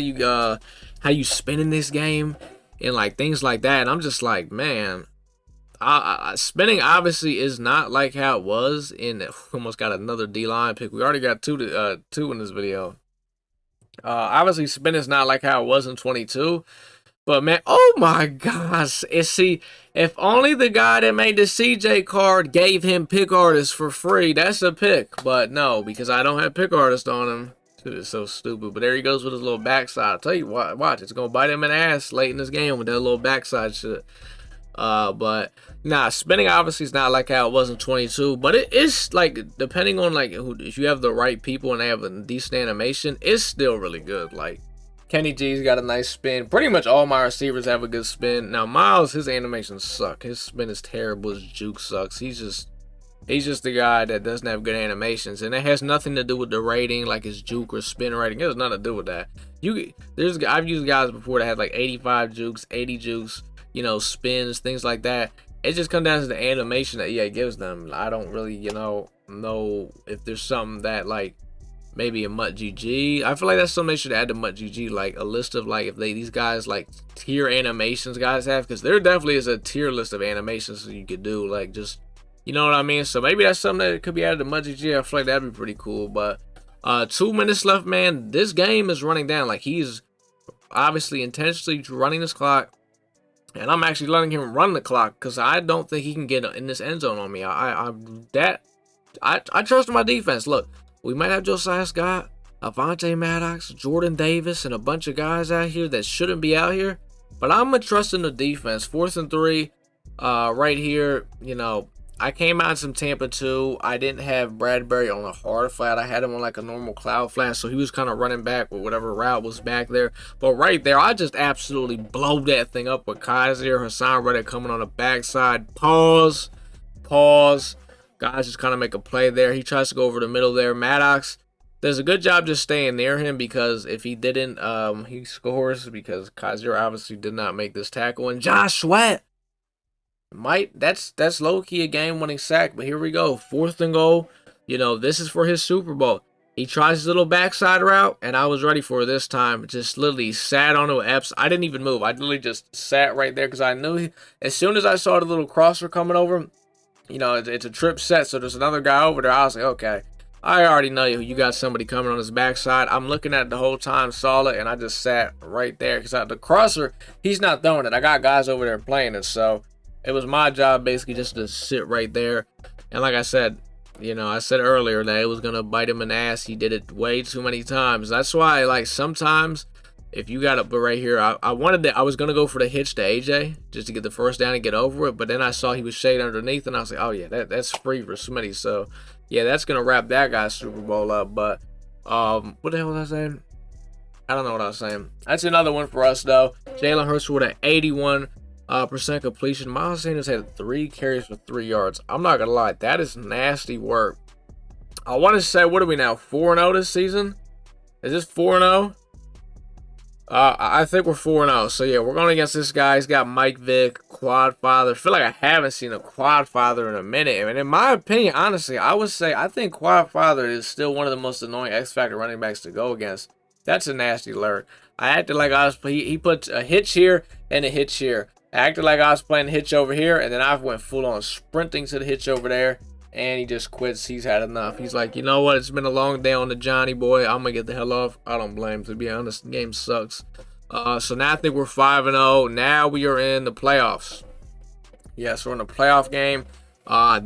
Speaker 1: you spin in this game and like things like that. And I'm just like, man, spinning obviously is not like how it was in. Almost got another D-line pick. We already got two in this video. Obviously spinning is not like how it was in 22. But man, oh my gosh. If only the guy that made the CJ card gave him pick artist for free, that's a pick. But no, because I don't have pick artist on him. Dude, it's so stupid. But there he goes with his little backside. I'll tell you what, watch, it's gonna bite him in the ass late in this game with that little backside shit. But nah, spinning obviously is not like how it was in 22, but it is like, depending on like if you have the right people and they have a decent animation, it's still really good. Like Kenny G's got a nice spin. Pretty much all my receivers have a good spin. Now Miles, his animations suck. His spin is terrible. His juke sucks. He's just the guy that doesn't have good animations, and it has nothing to do with the rating, like his juke or spin rating. It has nothing to do with that. I've used guys before that had like 85 jukes, 80 jukes, you know, spins, things like that. It just comes down to the animation that EA gives them. I don't really, know if there's something that like maybe a Mutt GG. I feel like that's something they should add to Mutt GG, like a list of like if these guys like tier animations guys have, because there definitely is a tier list of animations that you could do, like just, you know what I mean? So maybe that's something that could be added to Mutt GG. I feel like that'd be pretty cool. But 2 minutes left, man. This game is running down. Like he's obviously intentionally running this clock. And I'm actually letting him run the clock because I don't think he can get in this end zone on me. I trust my defense. Look, we might have Josiah Scott, Avonte Maddox, Jordan Davis, and a bunch of guys out here that shouldn't be out here. But I'm going to trust in the defense. 4th and 3 right here. I came out in some Tampa 2. I didn't have Bradbury on a hard flat. I had him on like a normal cloud flat, so he was kind of running back with whatever route was back there. But right there, I just absolutely blow that thing up with Kaiser, Hassan Reddick coming on the backside. Pause. Guys just kind of make a play there. He tries to go over the middle there. Maddox does a good job just staying near him, because if he didn't, he scores, because Kaiser obviously did not make this tackle. And Josh Sweat, that's low-key a game-winning sack, but here we go. 4th and goal. This is for his Super Bowl. He tries his little backside route, and I was ready for it this time. Just literally sat onto Epps. I didn't even move. I literally just sat right there because I knew as soon as I saw the little crosser coming over, it's a trip set, so there's another guy over there. I was like, okay, I already know you got somebody coming on his backside. I'm looking at it the whole time, saw it, and I just sat right there because the crosser, he's not throwing it. I got guys over there playing it, so it was my job basically just to sit right there. And like I said, I said earlier that it was going to bite him in the ass. He did it way too many times. That's why, like, sometimes if you got it, but right here, I was going to go for the hitch to AJ just to get the first down and get over it. But then I saw he was shaded underneath, and I was like, oh, yeah, that's free for Smitty. So, yeah, that's going to wrap that guy's Super Bowl up. But what the hell was I saying? I don't know what I was saying. That's another one for us, though. Jalen Hurts with an 81% completion. Miles Sanders had 3 carries for 3 yards. I'm not gonna lie, that is nasty work. I want to say, what are we now, 4-0 this season? Is this 4-0? I think we're 4-0. So yeah, we're going against this guy. He's got Mike Vick, quad father. I feel like I haven't seen a quad father in a minute. I mean, in my opinion, honestly, I think quad father is still one of the most annoying X Factor running backs to go against. That's a nasty lurk. I acted like I was. He put a hitch here and a hitch here. I acted like I was playing hitch over here, and then I went full on sprinting to the hitch over there, and he just quits. He's had enough. He's like, you know what? It's been a long day on the Johnny boy. I'm gonna get the hell off. I don't blame him, to be honest. The game sucks. So now I think we're 5-0. Now we are in the playoffs. Yes, we're in the playoff game.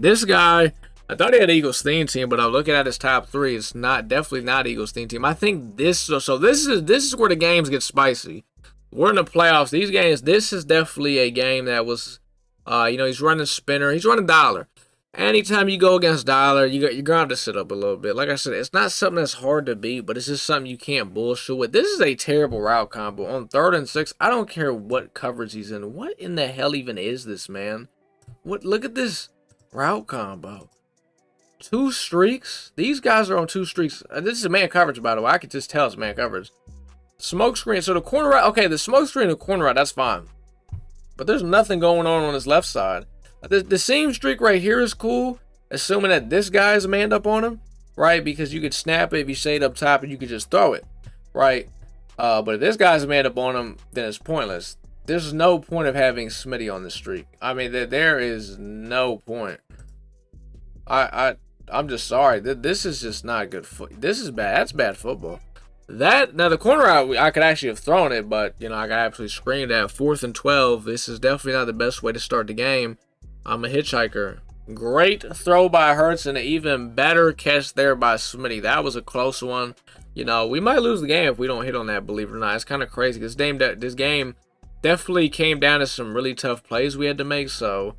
Speaker 1: This guy, I thought he had Eagles theme team, but I'm looking at his top 3. It's definitely not Eagles theme team. I think this. So this is where the games get spicy. We're in the playoffs. These games, this is definitely a game that was, he's running spinner. He's running dollar. Anytime you go against Dollar, you're going to have to sit up a little bit. Like I said, it's not something that's hard to beat, but it's just something you can't bullshit with. This is a terrible route combo. On 3rd and 6, I don't care what coverage he's in. What in the hell even is this, man? What? Look at this route combo. 2 streaks? These guys are on 2 streaks. This is man coverage, by the way. I can just tell it's man coverage. Smoke screen. So the corner route, okay, the smoke screen and the corner route, that's fine. But there's nothing going on his left side. The seam streak right here is cool, assuming that this guy is manned up on him, right? Because you could snap it if you stayed up top and you could just throw it, right? But if this guy's manned up on him, then it's pointless. There's no point of having Smitty on the streak. I mean, there is no point. I'm just sorry. This is just not good. This is bad. That's bad football. Now the corner out, I could actually have thrown it, but you know I got absolutely screamed at. 4th and 12. This is definitely not the best way to start the game. I'm a hitchhiker. Great throw by Hurts and an even better catch there by Smitty. That was a close one. You know, we might lose the game if we don't hit on that, believe it or not. It's kind of crazy. This game definitely came down to some really tough plays we had to make. So,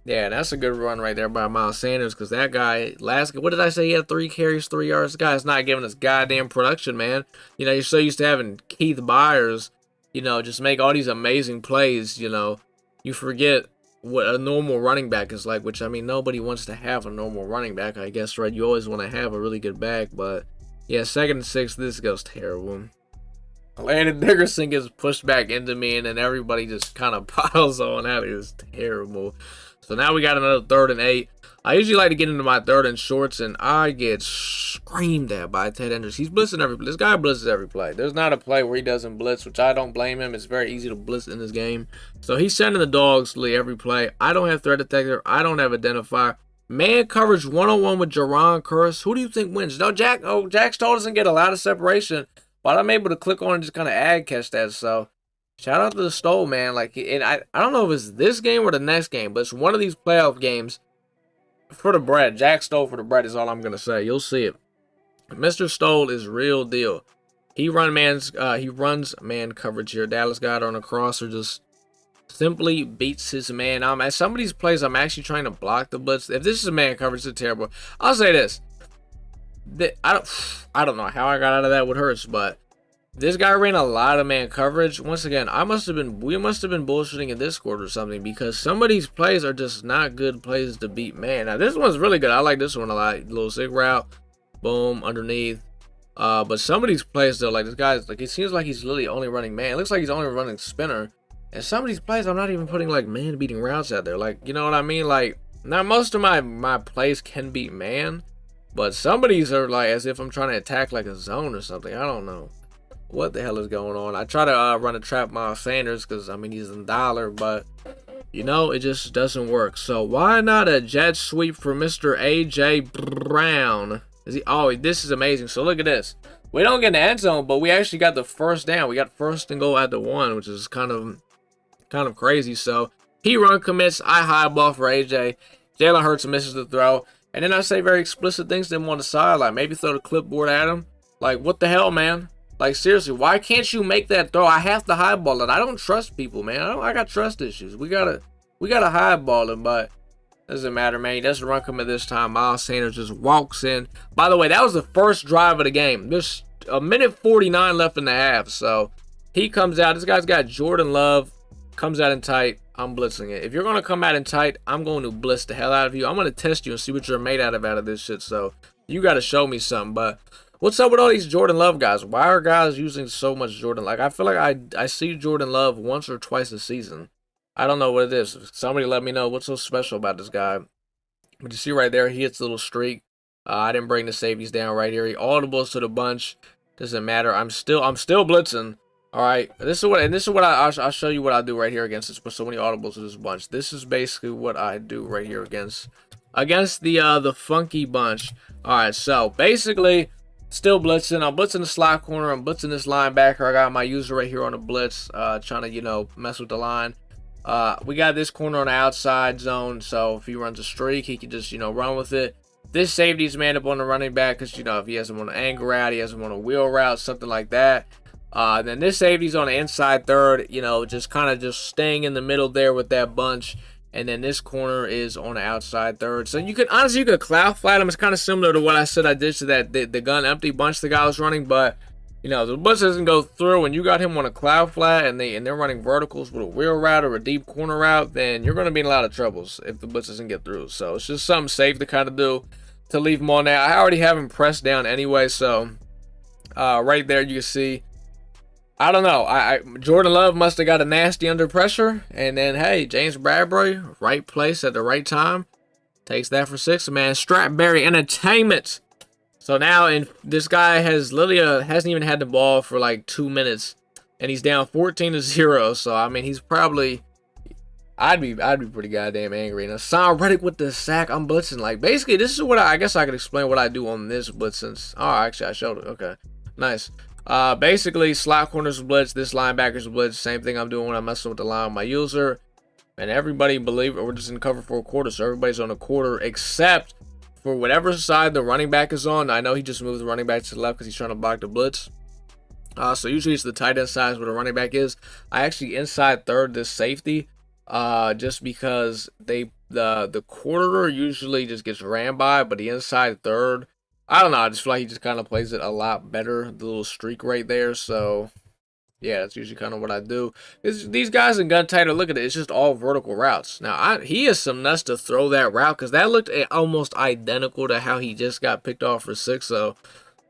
Speaker 1: yeah, that's a good run right there by Miles Sanders because that guy, what did I say? He had 3 carries, 3 yards. This guy's not giving us goddamn production, man. You know, you're so used to having Keith Byers, you know, just make all these amazing plays, you know. You forget what a normal running back is like, which, I mean, nobody wants to have a normal running back, I guess, right? You always want to have a really good back, but, yeah, 2nd and 6, this goes terrible. Landon Dickerson gets pushed back into me, and then everybody just kind of piles on out. It was terrible. So now we got another 3rd and 8. I usually like to get into my 3rd and shorts, and I get screamed at by Ted Hendricks. He's blitzing every play. This guy blitzes every play. There's not a play where he doesn't blitz, which I don't blame him. It's very easy to blitz in this game. So he's sending the dogs every play. I don't have threat detector. I don't have identifier. Man coverage 1-on-1 with Jaron Curse. Who do you think wins? No, Jack Stoll doesn't get a lot of separation, but I'm able to click on and just kind of ad catch that. So shout out to the Stoll, man. Like, and I don't know if it's this game or the next game, but it's one of these playoff games. For the bread, Jack Stoll for the bread is all I'm gonna say. You'll see it. Mr. Stoll is real deal. He runs man coverage here. Dallas got on a crosser, just simply beats his man. At some of these plays, I'm actually trying to block the blitz. If this is a man coverage, it's terrible. I'll say this: I don't know how I got out of that with Hurts, but this guy ran a lot of man coverage. Once again, we must have been bullshitting in Discord or something because some of these plays are just not good plays to beat man. Now this one's really good. I like this one a lot. Little sick route, boom, underneath. But some of these plays though, like this guy's like, it seems like he's literally only running man. It looks like he's only running spinner. And some of these plays, I'm not even putting like man beating routes out there. Like, you know what I mean? Like, now most of my plays can beat man, but some of these are like as if I'm trying to attack like a zone or something. I don't know what the hell is going on. I try to run a trap Miles Sanders because, I mean, he's in dollar, but, you know, it just doesn't work. So why not a jet sweep for Mr. A.J. Brown? Oh, this is amazing. So look at this. We don't get in the end zone, but we actually got the first down. We got 1st and goal at the 1, which is kind of crazy. So he run commits. I high ball for A.J. Jalen Hurts misses the throw. And then I say very explicit things to him on the sideline. Maybe throw the clipboard at him. Like, what the hell, man? Like, seriously, why can't you make that throw? I have to highball it. I don't trust people, man. I got trust issues. We gotta highball him, but doesn't matter, man. He doesn't run commit this time. Miles Sanders just walks in. By the way, that was the first drive of the game. There's a minute 49 left in the half, so he comes out. This guy's got Jordan Love. Comes out in tight. I'm blitzing it. If you're gonna come out in tight, I'm going to blitz the hell out of you. I'm gonna test you and see what you're made out of this shit. So you got to show me something, but. What's up with all these Jordan Love guys? Why are guys using so much Jordan? Like, I feel like I see Jordan Love once or twice a season. I don't know what it is. Somebody let me know what's so special about this guy. But you see right there, he hits a little streak. I didn't bring the safeties down right here. He audibles to the bunch. Doesn't matter. I'm still blitzing. All right. This is what I'll show you what I do right here against this. So many audibles to this bunch. This is basically what I do right here against the funky bunch. All right. So basically. Still blitzing. I'm blitzing the slot corner. I'm blitzing this linebacker. I got my user right here on the blitz, trying to, you know, mess with the line. We got this corner on the outside zone, so if he runs a streak, he can just, you know, run with it. This safety's man up on the running back because, you know, if he has him on an angle route, he has him on a wheel route, something like that. Then this safety's on the inside third, you know, just kind of just staying in the middle there with that bunch. And then this corner is on the outside third. So you could honestly, you could cloud flat him. It's kind of similar to what I said I did to that the gun empty bunch the guy was running, but you know, the blitz doesn't go through and you got him on a cloud flat and they're running verticals with a wheel route or a deep corner route, then you're going to be in a lot of troubles if the blitz doesn't get through. So it's just something safe to kind of do, to leave him on there. I already have him pressed down anyway, so right there you can see, I don't know, Jordan Love must have got a nasty under pressure, and then hey, James Bradbury, right place at the right time, takes that for 6, man. Stratberry Entertainment. So now, and this guy has literally hasn't even had the ball for like 2 minutes, and he's down 14-0. So I mean, he's probably, I'd be pretty goddamn angry. Now, Sam Reddick with the sack. I'm blitzing. Like basically, this is what I guess I could explain what I do on this blitz. Since actually I showed it. Okay, nice. Basically, slot corners blitz. This linebacker's blitz. Same thing I'm doing when I'm messing with the line with my user. And everybody believe it, we're just in cover for a quarter, so everybody's on a quarter except for whatever side the running back is on. I know he just moved the running back to the left because he's trying to block the blitz. So usually it's the tight end side where the running back is. I actually inside third this safety, just because the quarter usually just gets ran by, but the inside third, I don't know. I just feel like he just kind of plays it a lot better. The little streak right there, so. Yeah, that's usually kind of what I do. These guys in gun tighter, look at it. It's just all vertical routes. Now, he has some nuts to throw that route because that looked almost identical to how he just got picked off for 6. So,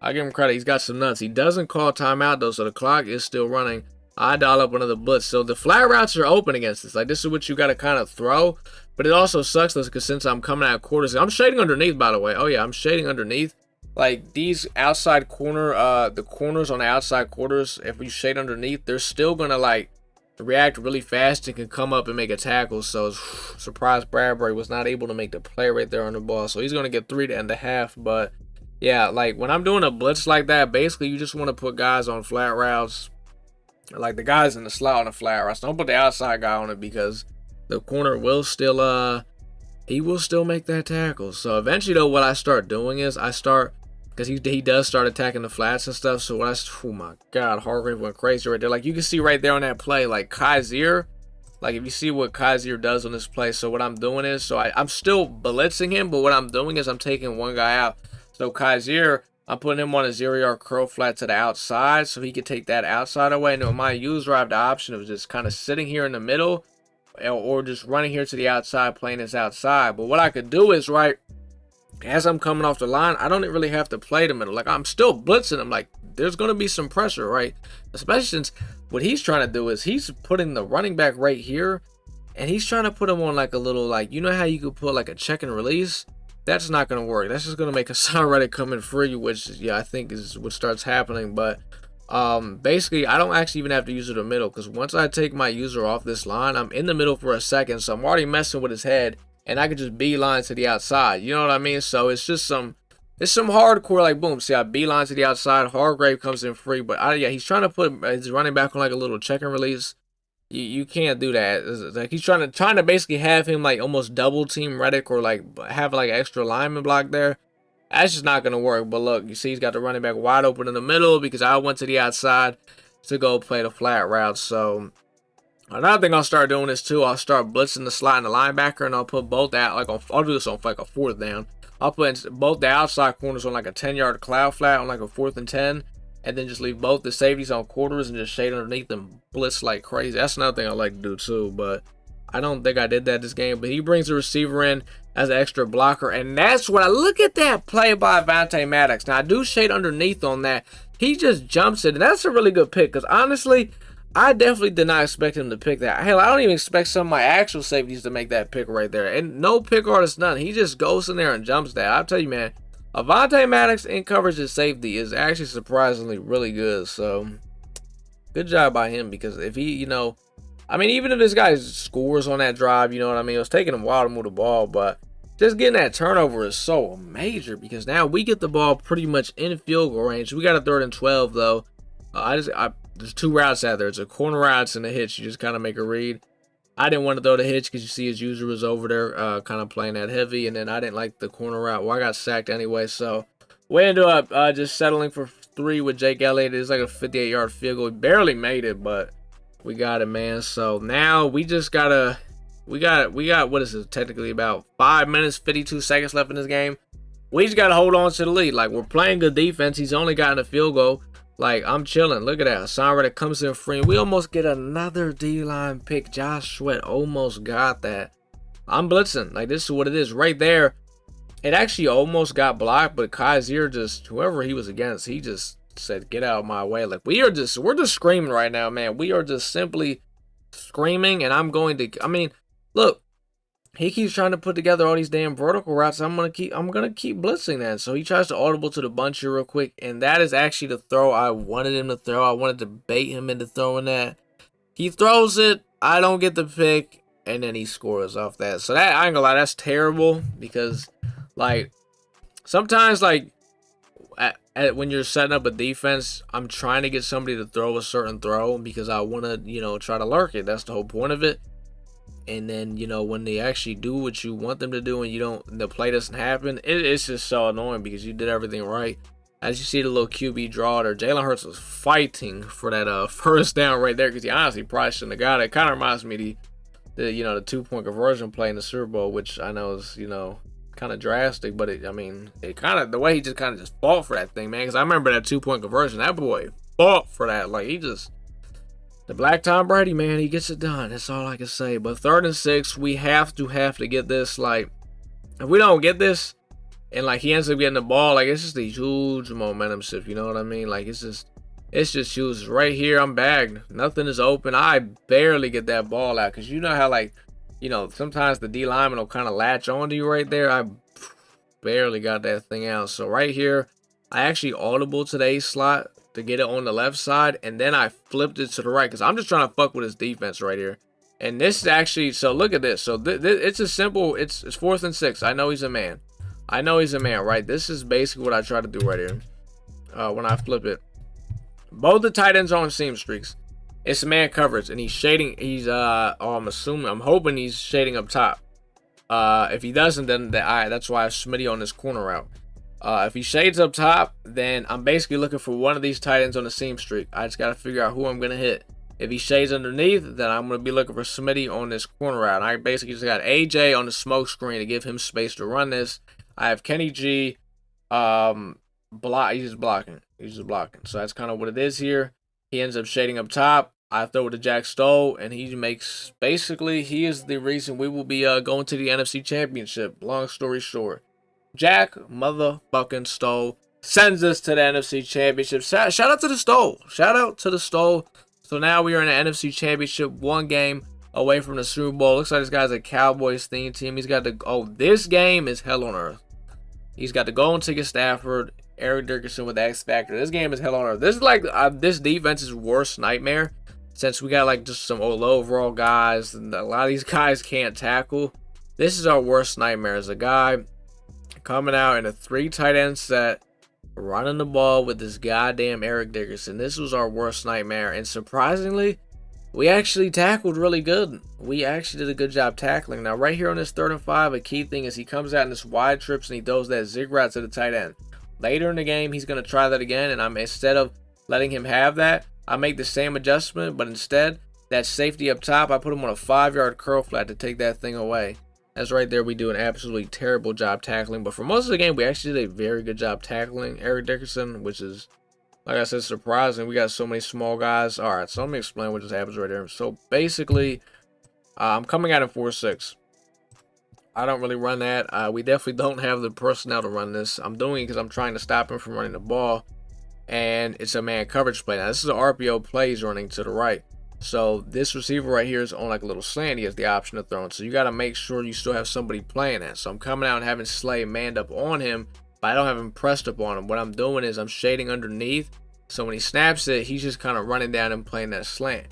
Speaker 1: I give him credit. He's got some nuts. He doesn't call timeout, though, so the clock is still running. I dial up another blitz. So, the flat routes are open against this. Like, this is what you got to kind of throw. But it also sucks, though, because since I'm coming out quarters, I'm shading underneath, by the way. Oh, yeah, I'm shading underneath. Like these outside corner, the corners on the outside quarters, if we shade underneath, they're still gonna like react really fast and can come up and make a tackle. So surprised Bradbury was not able to make the play right there on the ball. So he's gonna get 3.5. But yeah, like when I'm doing a blitz like that, basically you just want to put guys on flat routes, like the guys in the slot on the flat routes. Don't put the outside guy on it because the corner will still he will still make that tackle. So eventually though, what I start doing is because he does start attacking the flats and stuff. So what oh my God, Hargrave went crazy right there. Like you can see right there on that play, like Kaiser, like if you see what Kaiser does on this play. So what I'm doing is, so I'm still blitzing him, but what I'm doing is I'm taking one guy out. So Kaiser, I'm putting him on a 0-yard curl flat to the outside so he can take that outside away. And with my user, I have the option of just kind of sitting here in the middle or just running here to the outside, playing this outside. But what I could do is, right, as I'm coming off the line, I don't really have to play the middle. Like, I'm still blitzing him. Like, there's going to be some pressure, right? Especially since what he's trying to do is he's putting the running back right here, and he's trying to put him on, like, a little, like, you know how you could put, like, a check and release? That's not going to work. That's just going to make Hassan Reddick come in free, which, yeah, I think is what starts happening. But basically, I don't actually even have to use it in the middle, because once I take my user off this line, I'm in the middle for a second, so I'm already messing with his head. And I could just beeline to the outside. You know what I mean? So it's just some hardcore, like, boom. See, I beeline to the outside. Hargrave comes in free. But, yeah, he's trying to put his running back on, like, a little check and release. You can't do that. It's like he's trying to basically have him, like, almost double team Reddick or, like, have, like, extra lineman block there. That's just not going to work. But, look, you see he's got the running back wide open in the middle because I went to the outside to go play the flat route. So another thing I'll start doing is too, I'll start blitzing the slot and the linebacker, and I'll put both out, like, I'll do this on like a 4th down. I'll put both the outside corners on like a 10-yard cloud flat on like a 4th and 10, and then just leave both the safeties on quarters and just shade underneath them, blitz like crazy. That's another thing I like to do too, but I don't think I did that this game. But he brings the receiver in as an extra blocker, and that's what I look at that play by Avonte Maddox. Now I do shade underneath on that. He just jumps it, and that's a really good pick because honestly, I definitely did not expect him to pick that. Hell, I don't even expect some of my actual safeties to make that pick right there. And no pick artist, none. He just goes in there and jumps that. I'll tell you, man, Avonte Maddox in coverage as safety is actually surprisingly really good. So, good job by him because if he, I mean, even if this guy scores on that drive, you know what I mean? It was taking him a while to move the ball, but just getting that turnover is so major because now we get the ball pretty much in field goal range. We got a 3rd and 12, though. There's 2 routes out there. It's a corner routes and a hitch. You just kind of make a read. I didn't want to throw the hitch because you see his user was over there kind of playing that heavy. And then I didn't like the corner route. Well, I got sacked anyway. So we ended up just settling for 3 with Jake Elliott. It's like a 58-yard field goal. We barely made it, but we got it, man. So now we just got to We got what is it? Technically about 5 minutes, 52 seconds left in this game. We just gotta hold on to the lead. Like, we're playing good defense. He's only gotten a field goal. Like, I'm chilling. Look at that. Hassan Reddick comes in free. We almost get another D-line pick. Josh Sweat almost got that. I'm blitzing. Like, this is what it is. Right there, it actually almost got blocked, but Kaiser just, whoever he was against, he just said, get out of my way. Like, we're just screaming right now, man. We are just simply screaming, and I'm going to, I mean, look, he keeps trying to put together all these damn vertical routes. I'm gonna keep blitzing that. So he tries to audible to the bunch here real quick, and that is actually the throw I wanted him to throw. I wanted to bait him into throwing that. He throws it. I don't get the pick, and then he scores off that. So that, I ain't gonna lie, that's terrible, because like sometimes like when you're setting up a defense, I'm trying to get somebody to throw a certain throw because I want to, you know, try to lurk it. That's the whole point of it. And then, you know, when they actually do what you want them to do and you don't, the play doesn't happen, it's just so annoying because you did everything right. As you see the little QB draw there, Jalen Hurts was fighting for that first down right there because he honestly probably shouldn't have got it. It kind of reminds me of the 2-point conversion play in the Super Bowl, which I know is, you know, kind of drastic, but it kind of, the way he just kind of just fought for that thing, man, because I remember that 2-point conversion, that boy fought for that. Like, he just, the Black Tom Brady, man, he gets it done. That's all I can say. But 3rd and 6, we have to get this. Like, if we don't get this, and like he ends up getting the ball, like, it's just a huge momentum shift. You know what I mean? Like, it's just huge. Right here, I'm bagged. Nothing is open. I barely get that ball out because you know how, like, you know, sometimes the D lineman will kind of latch onto you right there. I barely got that thing out. So right here, I actually audible today's slot to get it on the left side, and then I flipped it to the right because I'm just trying to fuck with his defense right here. And this is actually, so look at this. So it's a simple, it's 4th and 6. I know he's a man. I know he's a man, right? This is basically what I try to do right here when I flip it. Both the tight ends are on seam streaks. It's man coverage, and he's shading. He's I'm hoping he's shading up top. If he doesn't, then that's why I Smitty on this corner route. If he shades up top, then I'm basically looking for one of these tight ends on the seam streak. I just got to figure out who I'm going to hit. If he shades underneath, then I'm going to be looking for Smitty on this corner route. And I basically just got AJ on the smoke screen to give him space to run this. I have Kenny G. He's just blocking. So that's kind of what it is here. He ends up shading up top. I throw it to Jack Stoll, and he makes, basically, he is the reason we will be going to the NFC Championship. Long story short. Jack motherfucking Stoll sends us to the NFC Championship. Shout out to the Stoll. Shout out to the Stoll. So now we are in the NFC Championship, 1 game away from the Super Bowl. Looks like this guy's a Cowboys theme team. He's got the, this game is hell on earth. He's got the Golden Ticket Stafford, Eric Dickerson with the X Factor. This game is hell on earth. This is like this defense's worst nightmare since we got like just some low overall guys and a lot of these guys can't tackle. This is our worst nightmare as a guy coming out in a 3 tight end set, running the ball with this goddamn Eric Dickerson. This was our worst nightmare, and surprisingly, we actually tackled really good. We actually did a good job tackling. Now, right here on this 3rd and 5, a key thing is he comes out in this wide trips and he throws that zig route to the tight end. Later in the game, he's going to try that again, and instead of letting him have that, I make the same adjustment, but instead, that safety up top, I put him on a 5-yard curl flat to take that thing away. That's right there. We do an absolutely terrible job tackling. But for most of the game, we actually did a very good job tackling Eric Dickerson, which is, like I said, surprising. We got so many small guys. All right, so let me explain what just happens right there. So basically, I'm coming out in 4-6. I don't really run that. We definitely don't have the personnel to run this. I'm doing it because I'm trying to stop him from running the ball. And it's a man coverage play. Now, this is an RPO play he's running to the right. So this receiver right here is on like a little slant. He has the option of throwing. So you got to make sure you still have somebody playing that. So I'm coming out and having Slay manned up on him, but I don't have him pressed up on him. What I'm doing is I'm shading underneath. So when he snaps it, he's just kind of running down and playing that slant.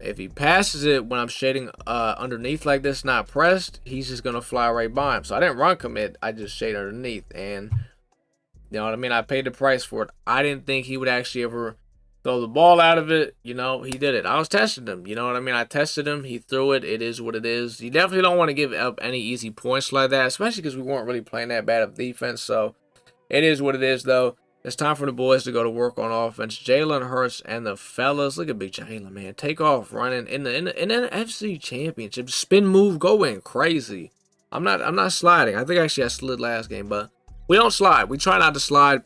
Speaker 1: If he passes it when I'm shading underneath like this, not pressed, he's just going to fly right by him. So I didn't run commit. I just shade underneath. And you know what I mean? I paid the price for it. I didn't think he would actually ever throw the ball out of it. You know, he did it. I was testing him. You know what I mean? I tested him. He threw it. It is what it is. You definitely don't want to give up any easy points like that, especially because we weren't really playing that bad of defense. So it is what it is, though. It's time for the boys to go to work on offense. Jalen Hurts and the fellas. Look at Big Jalen, man. Take off running in the NFC Championship. Spin move going crazy. I'm not sliding. I think actually I slid last game, but we don't slide. We try not to slide.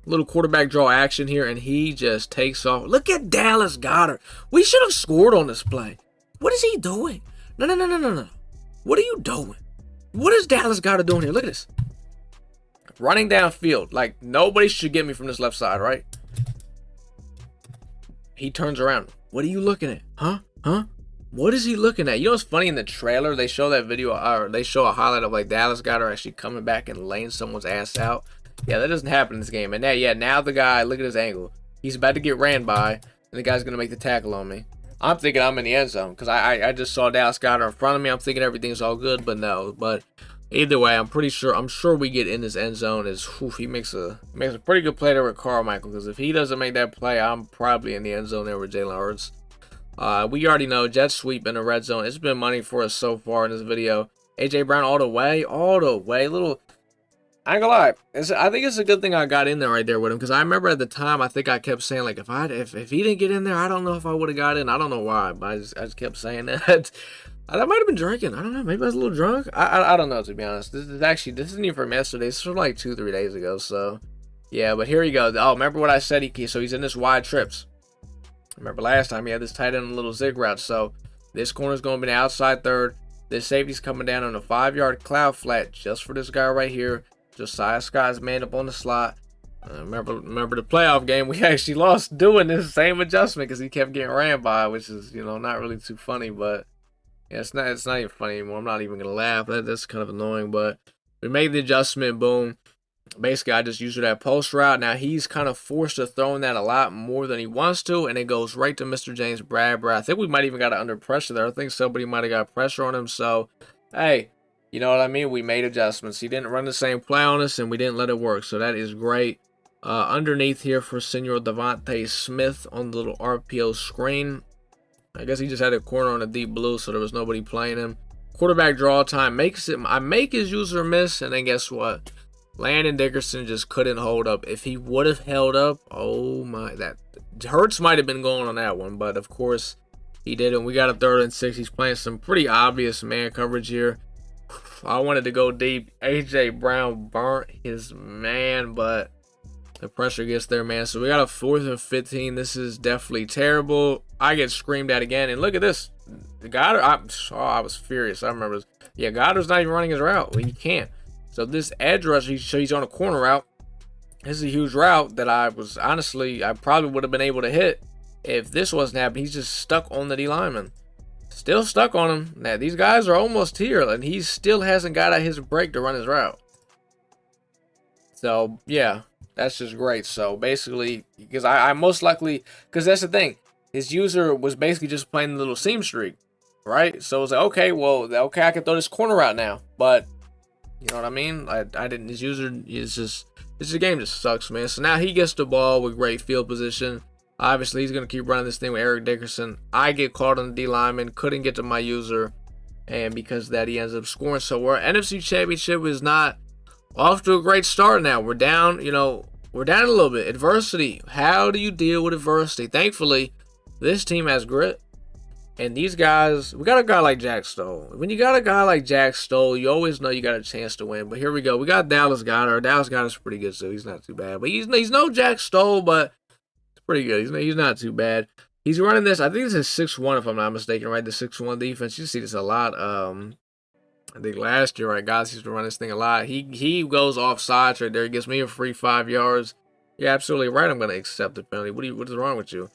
Speaker 1: Little quarterback draw action here, and he just takes off. Look at Dallas Goedert. We should have scored on this play. What is he doing? No. What are you doing? What is Dallas Goedert doing here? Look at this. Running downfield. Like, nobody should get me from this left side, right? He turns around. What are you looking at? Huh? What is he looking at? You know what's funny? In the trailer, they show that video, or they show a highlight of, like, Dallas Goedert actually coming back and laying someone's ass out. Yeah, that doesn't happen in this game. And now the guy, look at his angle. He's about to get ran by, and the guy's going to make the tackle on me. I'm thinking I'm in the end zone because I just saw Dallas Goedert in front of me. I'm thinking everything's all good, but no. But either way, I'm sure we get in this end zone. He makes a pretty good play there with Carmichael, because if he doesn't make that play, I'm probably in the end zone there with Jalen Hurts. We already know jet sweep in the red zone. It's been money for us so far in this video. AJ Brown all the way. Little. I ain't gonna lie. I think it's a good thing I got in there right there with him, because I remember at the time I think I kept saying, like, if he didn't get in there, I don't know if I would have got in. I don't know why, but I just kept saying that. I might have been drinking. I don't know. Maybe I was a little drunk. I don't know, to be honest. This isn't even from yesterday. This was from like 2-3 days ago. So yeah, but here you go. Oh, remember what I said? So he's in this wide trips. Remember last time he had this tight end little zig route. So this corner's going to be the outside third. This safety's coming down on a 5-yard cloud flat just for this guy right here. Josiah Scott's man up on the slot. Remember the playoff game, we actually lost doing this same adjustment because he kept getting ran by, which is, not really too funny, but yeah, it's not even funny anymore. I'm not even gonna laugh. That's kind of annoying, but we made the adjustment. Boom. Basically, I just used that post route. Now he's kind of forced to throw in that a lot more than he wants to, and it goes right to Mr. James Bradbury. I think we might even got it under pressure there. I think somebody might have got pressure on him. So, hey. You know what I mean? We made adjustments. He didn't run the same play on us, and we didn't let it work. So that is great. Underneath here for Senor Devontae Smith on the little RPO screen. I guess he just had a corner on the deep blue, so there was nobody playing him. Quarterback draw time. I make his user miss, and then guess what? Landon Dickerson just couldn't hold up. If he would have held up, oh my, that Hurts might have been going on that one, but of course he didn't. We got a 3rd and 6. He's playing some pretty obvious man coverage here. I wanted to go deep. AJ Brown burnt his man, but the pressure gets there, man. So we got a 4th and 15. This is definitely terrible. I get screamed at again, and look at this. Goddard, I was furious. I remember this. Yeah, Goddard's not even running his route. Well, he can't. So this edge rush, he's on a corner route. This is a huge route that I probably would have been able to hit if this wasn't happening. He's just stuck on the D lineman. Still stuck on him. Now, these guys are almost here, and he still hasn't got out his break to run his route. So, yeah, that's just great. So, basically, because I most likely, because that's the thing, his user was basically just playing the little seam streak, right? So, it's like, okay, I can throw this corner out now. But, you know what I mean? I didn't, his user is just, this game just sucks, man. So, now he gets the ball with great field position. Obviously, he's going to keep running this thing with Eric Dickerson. I get caught on the D lineman, couldn't get to my user, and because of that, he ends up scoring. So our NFC Championship is not off to a great start now. We're down, we're down a little bit. Adversity. How do you deal with adversity? Thankfully, this team has grit. And these guys, we got a guy like Jack Stoll. When you got a guy like Jack Stoll, you always know you got a chance to win. But here we go. We got Dallas Goedert. Dallas Goedert's pretty good, so he's not too bad. But he's no Jack Stoll, but pretty good. He's not too bad. He's running this. I think this is 6-1 if I'm not mistaken, right? The 6-1 defense. You see this a lot. I think last year, right, guys used to run this thing a lot. He goes off sides right there. He gives me a free 5 yards. You're absolutely right. I'm gonna accept the penalty. What is wrong with you?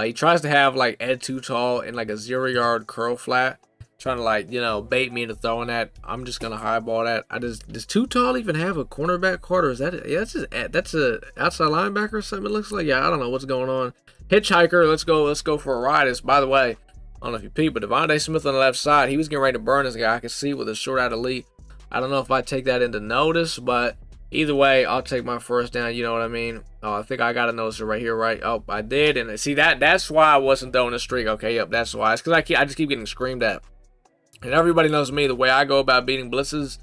Speaker 1: He tries to have like Ed Too Tall in like a 0-yard curl flat, trying to bait me into throwing that. I'm just gonna highball that. Does Too Tall even have a cornerback card, or is that it? Yeah, that's a outside linebacker or something. It looks like. Yeah, I don't know what's going on. Hitchhiker, let's go for a ride. It's, by the way, I don't know if you peep, but Devontae Smith on the left side, he was getting ready to burn this guy. I could see with a short out elite. I don't know if I take that into notice, but either way, I'll take my first down. You know what I mean? Oh, I think I got to notice it right here, right? Oh, I did, and see that's why I wasn't throwing a streak. Okay, yep, that's why. It's because I just keep getting screamed at. And everybody knows me, the way I go about beating blitzes,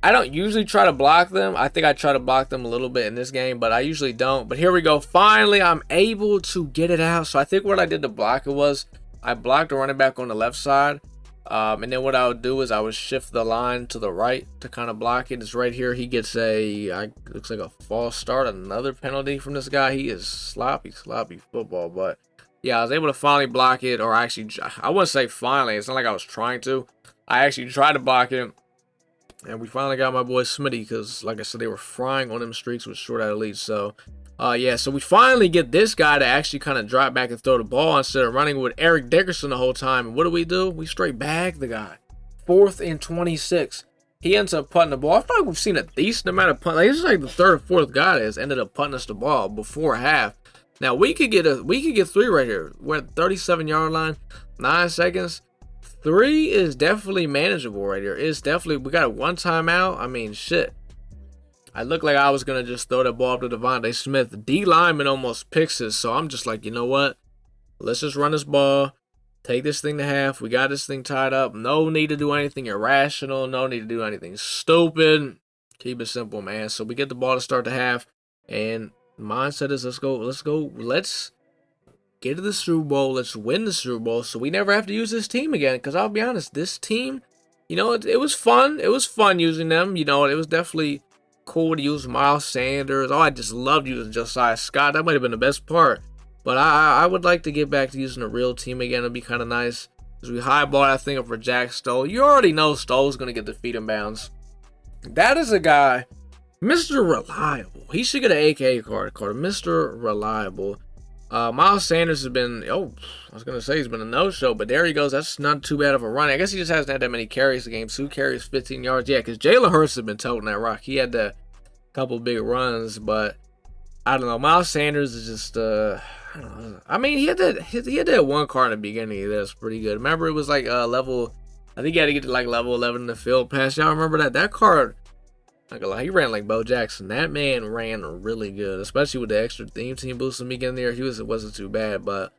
Speaker 1: I don't usually try to block them. I think I try to block them a little bit in this game, but I usually don't. But here we go. Finally, I'm able to get it out. So I think what I did to block it was I blocked a running back on the left side. And then what I would do is I would shift the line to the right to kind of block it. It's right here. He gets looks like a false start. Another penalty from this guy. He is sloppy football. But yeah, I was able to finally block it. Or actually, I wouldn't say finally. It's not like I was trying to. I actually tried to block it. And we finally got my boy Smitty because, like I said, they were frying on them streaks with short out of lead. So, yeah, so we finally get this guy to actually kind of drop back and throw the ball instead of running with Eric Dickerson the whole time. And what do? We straight bag the guy. 4th and 26. He ends up putting the ball. I feel like we've seen a decent amount of punt. Like, this is like the 3rd or 4th guy that has ended up punting us the ball before half. Now we could get 3 right here. We're at 37-yard line, 9 seconds. 3 is definitely manageable right here. It's definitely, we got a 1 timeout. I mean, shit. I looked like I was going to just throw that ball up to Devontae Smith. The D lineman almost picks it. So I'm just like, you know what? Let's just run this ball. Take this thing to half. We got this thing tied up. No need to do anything irrational. No need to do anything stupid. Keep it simple, man. So we get the ball to start the half. And mindset is let's go. Let's get to the Super Bowl. Let's win the Super Bowl so we never have to use this team again. Because I'll be honest, this team, you know, it was fun. It was fun using them. You know, it was definitely cool to use Miles Sanders. Oh, I just loved using Josiah Scott. That might have been the best part. But I would like to get back to using a real team again. It'd be kind of nice. Because we highballed that thing up for Jack Stoll. You already know Stoll's going to get the feet in bounds. That is a guy, Mr. Reliable. He should get an AKA card. Mr. Reliable. Miles Sanders has been, I was going to say he's been a no-show, but there he goes. That's not too bad of a run. I guess he just hasn't had that many carries a game. 2 carries, 15 yards. Yeah, because Jalen Hurts has been toting that rock. He had a couple big runs, but I don't know. Miles Sanders is just, I don't know. I mean, he had that 1 card in the beginning that's pretty good. Remember, it was like level, I think he had to get to like level 11 in the field pass. Y'all remember that? That card, not gonna lie, he ran like Bo Jackson. That man ran really good, especially with the extra theme team boosting me getting there. It wasn't too bad, but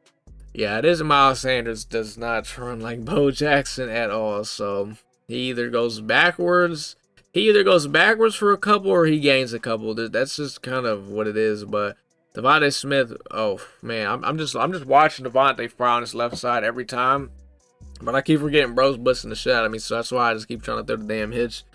Speaker 1: yeah, it is. Miles Sanders does not run like Bo Jackson at all. So he either goes backwards for a couple, or he gains a couple. That's just kind of what it is. But Devontae Smith, oh man, I'm just watching Devontae fry on his left side every time, but I keep forgetting bro's busting the shit out of me. So that's why I just keep trying to throw the damn hitch.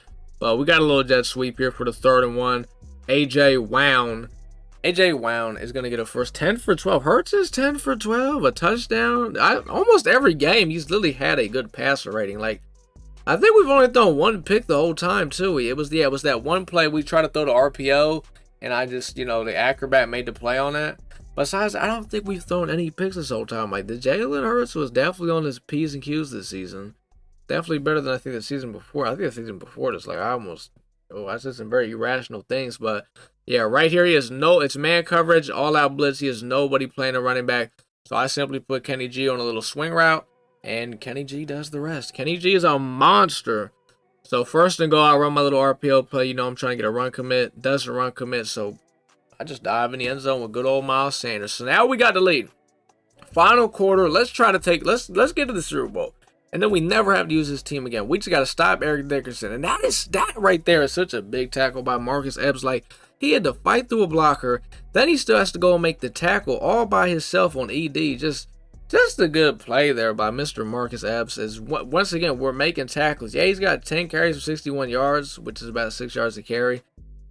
Speaker 1: But we got a little jet sweep here for the 3rd and 1. AJ Wound is going to get a first. 10 for 12. Hurts is 10 for 12. A touchdown. Almost every game, he's literally had a good passer rating. Like, I think we've only thrown 1 pick the whole time, too. It was that one play we tried to throw the RPO, and I just, the acrobat made the play on that. Besides, I don't think we've thrown any picks this whole time. Like, the Jalen Hurts was definitely on his P's and Q's this season. Definitely better than I think the season before. I think the season before this, like I said some very irrational things, but yeah, right here he has it's man coverage, all out blitz. He has nobody playing a running back, so I simply put Kenny G on a little swing route, and Kenny G does the rest. Kenny G is a monster. So 1st and goal, I run my little RPO play. I'm trying to get a run commit. Doesn't run commit, so I just dive in the end zone with good old Miles Sanders. So now we got the lead. Final quarter. Let's get to the Super Bowl. And then we never have to use this team again. We just got to stop Eric Dickerson. And that right there is such a big tackle by Marcus Epps. Like, he had to fight through a blocker. Then he still has to go and make the tackle all by himself on ED. Just a good play there by Mr. Marcus Epps. Once again, we're making tackles. Yeah, he's got 10 carries for 61 yards, which is about 6 yards a carry.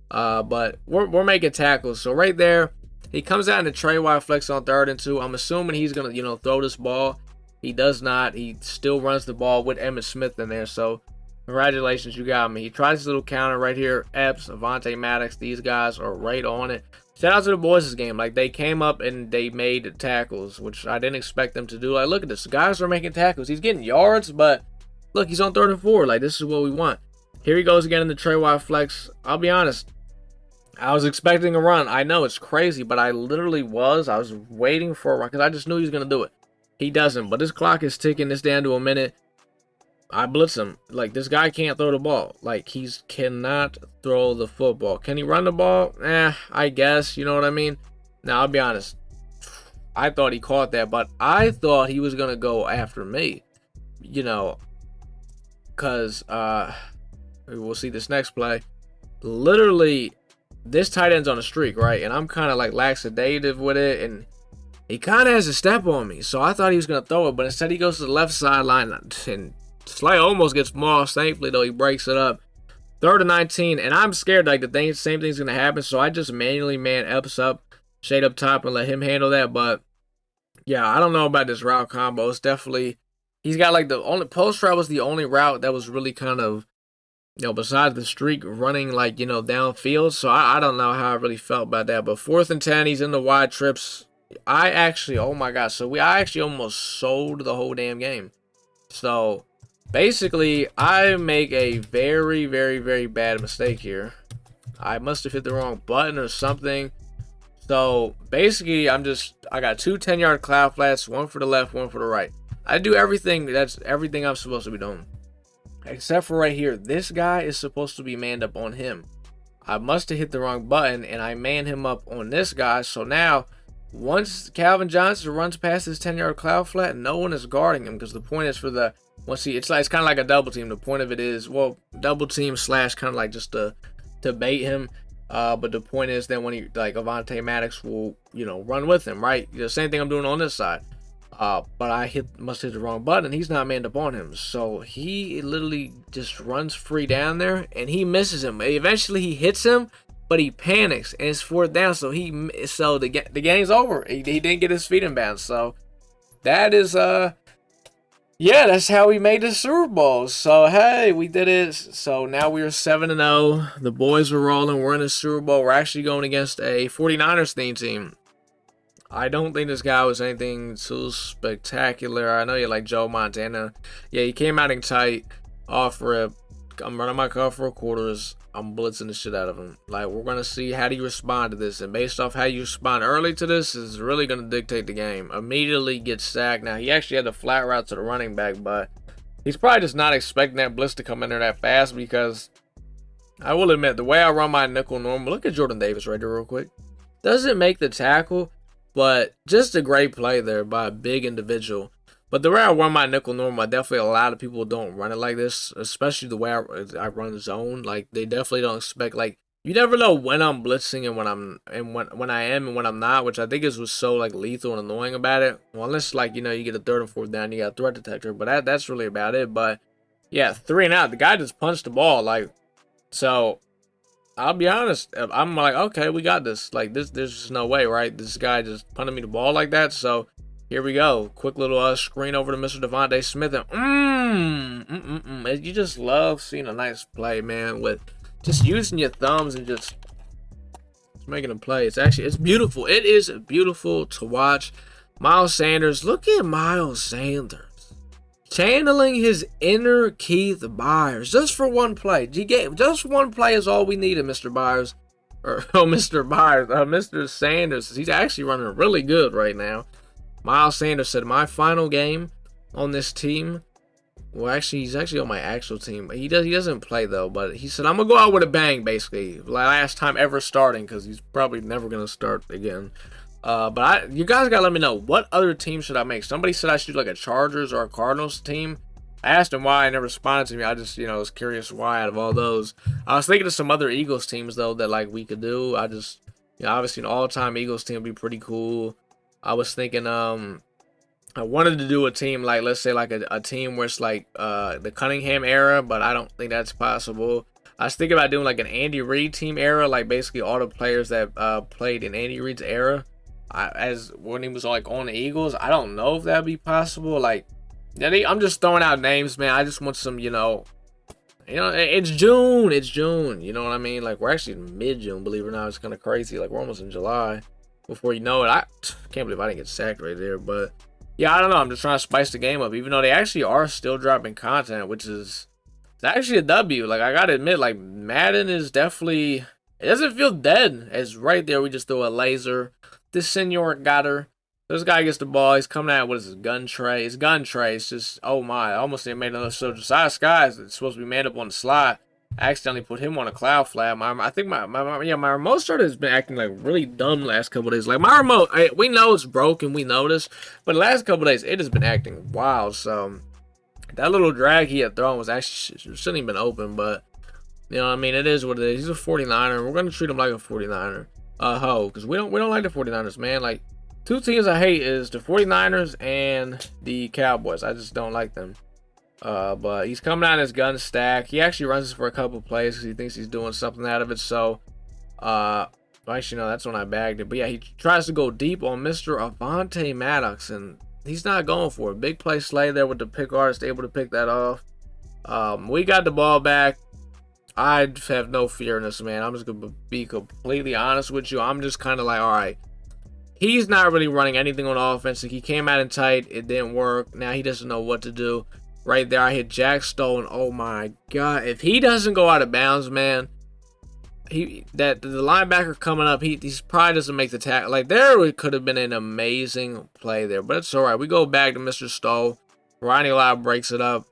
Speaker 1: But we're making tackles. So right there, he comes out in the tray wide flex on 3rd and 2. I'm assuming he's going to, throw this ball. He does not. He still runs the ball with Emmitt Smith in there. So, congratulations, you got me. He tries his little counter right here. Epps, Avonte Maddox, these guys are right on it. Shout out to the boys this game. Like, they came up and they made tackles, which I didn't expect them to do. Like, look at this. The guys are making tackles. He's getting yards, but look, he's on 3rd and 4. Like, this is what we want. Here he goes again in the tray wide flex. I'll be honest. I was expecting a run. I know it's crazy, but I literally was. I was waiting for a run because I just knew he was going to do it. He doesn't, but this clock is ticking. It's down to a minute. I blitz him. Like, this guy can't throw the ball. Like, he cannot throw the football. Can he run the ball? I guess. You know what I mean? Now, I'll be honest. I thought he caught that, but I thought he was going to go after me. Because, we'll see this next play. Literally, this tight end's on a streak, right? And I'm kind of like lackadaisical with it, and he kind of has a step on me. So I thought he was going to throw it, but instead he goes to the left sideline, and Slay almost gets mossed. Thankfully, though, he breaks it up. 3rd and 19, and I'm scared like same thing's going to happen, so I just manually man Epps up, shade up top, and let him handle that. But yeah, I don't know about this route combo. It's definitely, he's got like the only post route was the only route that was really kind of, besides the streak running like, downfield. So I don't know how I really felt about that. But 4th and 10, he's in the wide trips. I actually, oh my God. So I actually almost sold the whole damn game. So basically, I make a very, very, very bad mistake here. I must have hit the wrong button or something. So basically, I got 2 10-yard cloud flats, one for the left, one for the right. I do everything, that's everything I'm supposed to be doing. Except for right here, this guy is supposed to be manned up on him. I must have hit the wrong button, and I man him up on this guy. So now, once Calvin Johnson runs past this 10-yard cloud flat, no one is guarding him, because the point is for the, it's kind of like a double team. The point of it is, well, double team / kind of like just to bait him. But the point is that when he, like, Avonte Maddox will, run with him, right? The same thing I'm doing on this side. But I must hit the wrong button, and he's not manned up on him. So he literally just runs free down there, and he misses him. Eventually he hits him, but he panics, and it's 4th down. So the game's over. He didn't get his feet in bounds. So that is yeah, that's how we made the Super Bowl. So, hey, we did it. So, now we are 7-0. The boys are rolling. We're in the Super Bowl. We're actually going against a 49ers theme team. I don't think this guy was anything too spectacular. I know you like Joe Montana. Yeah, he came out in tight, off rip. I'm running my cover quarters. I'm blitzing the shit out of him. Like, we're going to see how do you respond to this. And based off how you respond early to this is really going to dictate the game. Immediately gets sacked. Now, he actually had the flat route to the running back, but he's probably just not expecting that blitz to come in there that fast, because I will admit, the way I run my nickel normal, look at Jordan Davis right there real quick. Doesn't make the tackle, but just a great play there by a big individual. But the way I run my nickel normal, definitely a lot of people don't run it like this, especially the way I run zone. Like, they definitely don't expect, like, you never know when I'm blitzing and when I am and when I'm not, which I think is what's so, like, lethal and annoying about it. Well, unless, like, you get a 3rd and 4th down, you got a threat detector, but that's really about it. But yeah, 3 and out, the guy just punched the ball, like, so I'll be honest, I'm like, okay, we got this. Like, there's just no way, right? This guy just punted me the ball like that, so here we go. Quick little screen over to Mr. Devontae Smith. And you just love seeing a nice play, man, with just using your thumbs and just making a play. It's beautiful. It is beautiful to watch. Miles Sanders. Look at Miles Sanders channeling his inner Keith Byers just for one play. Just one play is all we needed, Mr. Byers. Mr. Sanders. He's actually running really good right now. Miles Sanders said, my final game on this team, well, actually, he's actually on my actual team. He doesn't play, though, but he said, I'm going to go out with a bang, basically. Last time ever starting, because he's probably never going to start again. But you guys got to let me know, what other team should I make? Somebody said I should do, like, a Chargers or a Cardinals team. I asked him why, and never responded to me. I just, was curious why out of all those. I was thinking of some other Eagles teams, though, that, like, we could do. I just, obviously, an all-time Eagles team would be pretty cool. I was thinking, I wanted to do a team like, let's say, like a team where it's like the Cunningham era, but I don't think that's possible. I was thinking about doing like an Andy Reid team era, like basically all the players that played in Andy Reid's era, as when he was like on the Eagles. I don't know if that'd be possible. Like, I'm just throwing out names, man. I just want some, it's June. It's June. You know what I mean? Like, we're actually in mid-June, believe it or not. It's kind of crazy. Like, we're almost in July. Before you know it, I can't believe I didn't get sacked right there. But yeah, I don't know. I'm just trying to spice the game up, even though they actually are still dropping content, which is it's actually a W. Like, I gotta admit, like, Madden is definitely, it doesn't feel dead. As right there, we just throw a laser. This Senor got her. This guy gets the ball. He's coming out. What is his gun tray? His gun tray. It's just, oh my! I almost made another soldier. Josiah Skies. It's supposed to be manned up on the slide. I accidentally put him on a cloud flat. I think my remote starter has been acting like really dumb last couple of days. Like, my remote, we know it's broken, we know this, but the last couple of days it has been acting wild. So that little drag he had thrown was actually shouldn't even been open, but You know what I mean? It is what it is. He's a 49er. We're gonna treat him like a 49er. Because we don't like the 49ers, man. Like, two teams I hate is the 49ers and the Cowboys. I just don't like them. But he's coming out in his gun stack. He actually runs this for a couple plays because he thinks he's doing something out of it. So, actually, no, that's when I bagged it. But yeah, he tries to go deep on Mr. Avonte Maddox, and he's not going for it. Big play Slay there with the pick artist, able to pick that off. We got the ball back. I have no fear in this, man. I'm just going to be completely honest with you. I'm just kind of like, all right, he's not really running anything on offense. Like, he came out in tight. It didn't work. Now he doesn't know what to do. Right there, I hit Jack Stoll, and oh my God. If he doesn't go out of bounds, man, the linebacker coming up, he probably doesn't make the tackle. Like, there could have been an amazing play there. But it's all right. We go back to Mr. Stoll. Ronnie Lyle breaks it up.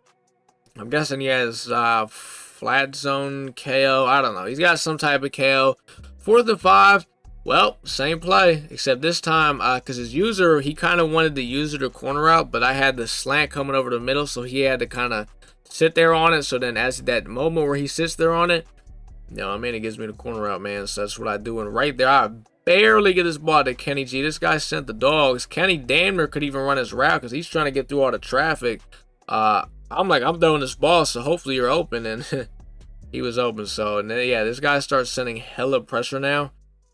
Speaker 1: I'm guessing he has flat zone KO. I don't know. He's got some type of KO. 4th and 5. Well, same play, except this time, because his user, he kind of wanted the user to corner out, but I had the slant coming over the middle, so he had to kind of sit there on it. So then as that moment where he sits there on it, you know what I mean, it gives me the corner out, man. So that's what I do. And right there, I barely get this ball to Kenny G. This guy sent the dogs. Kenny damn near could even run his route because he's trying to get through all the traffic. I'm like, I'm throwing this ball, so hopefully you're open. And he was open. So, and then, yeah, this guy starts sending hella pressure now.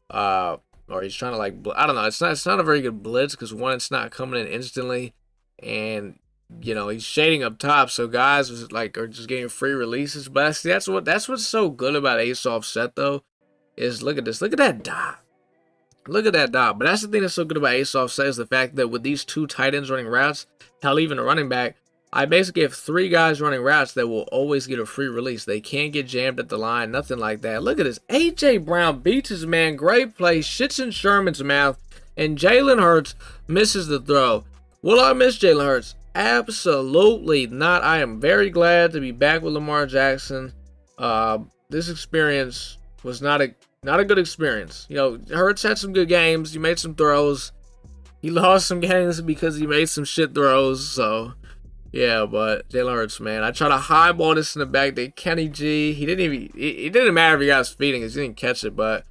Speaker 1: Or he's trying to, like, I don't know. It's not a very good blitz because, one, it's not coming in instantly. And, you know, he's shading up top. So guys are just getting free releases. But see, that's what's so good about Ace Offset, though, is look at this. Look at that dot. Look at that dot. But that's the thing that's so good about Ace Offset is the fact that with these two tight ends running routes, hell, even a running back, I basically have 3 guys running routes that will always get a free release. They can't get jammed at the line, nothing like that. Look at this. A.J. Brown beats his man. Great play. Shits in Sherman's mouth. And Jalen Hurts misses the throw. Will I miss Jalen Hurts? Absolutely not. I am very glad to be back with Lamar Jackson. This experience was not a good experience. You know, Hurts had some good games. He made some throws. He lost some games because he made some shit throws. So, yeah, but Jalen Hurts, man. I tried to highball this in the back to Kenny G. He didn't even, it didn't matter if he got his feet in because he didn't catch it, but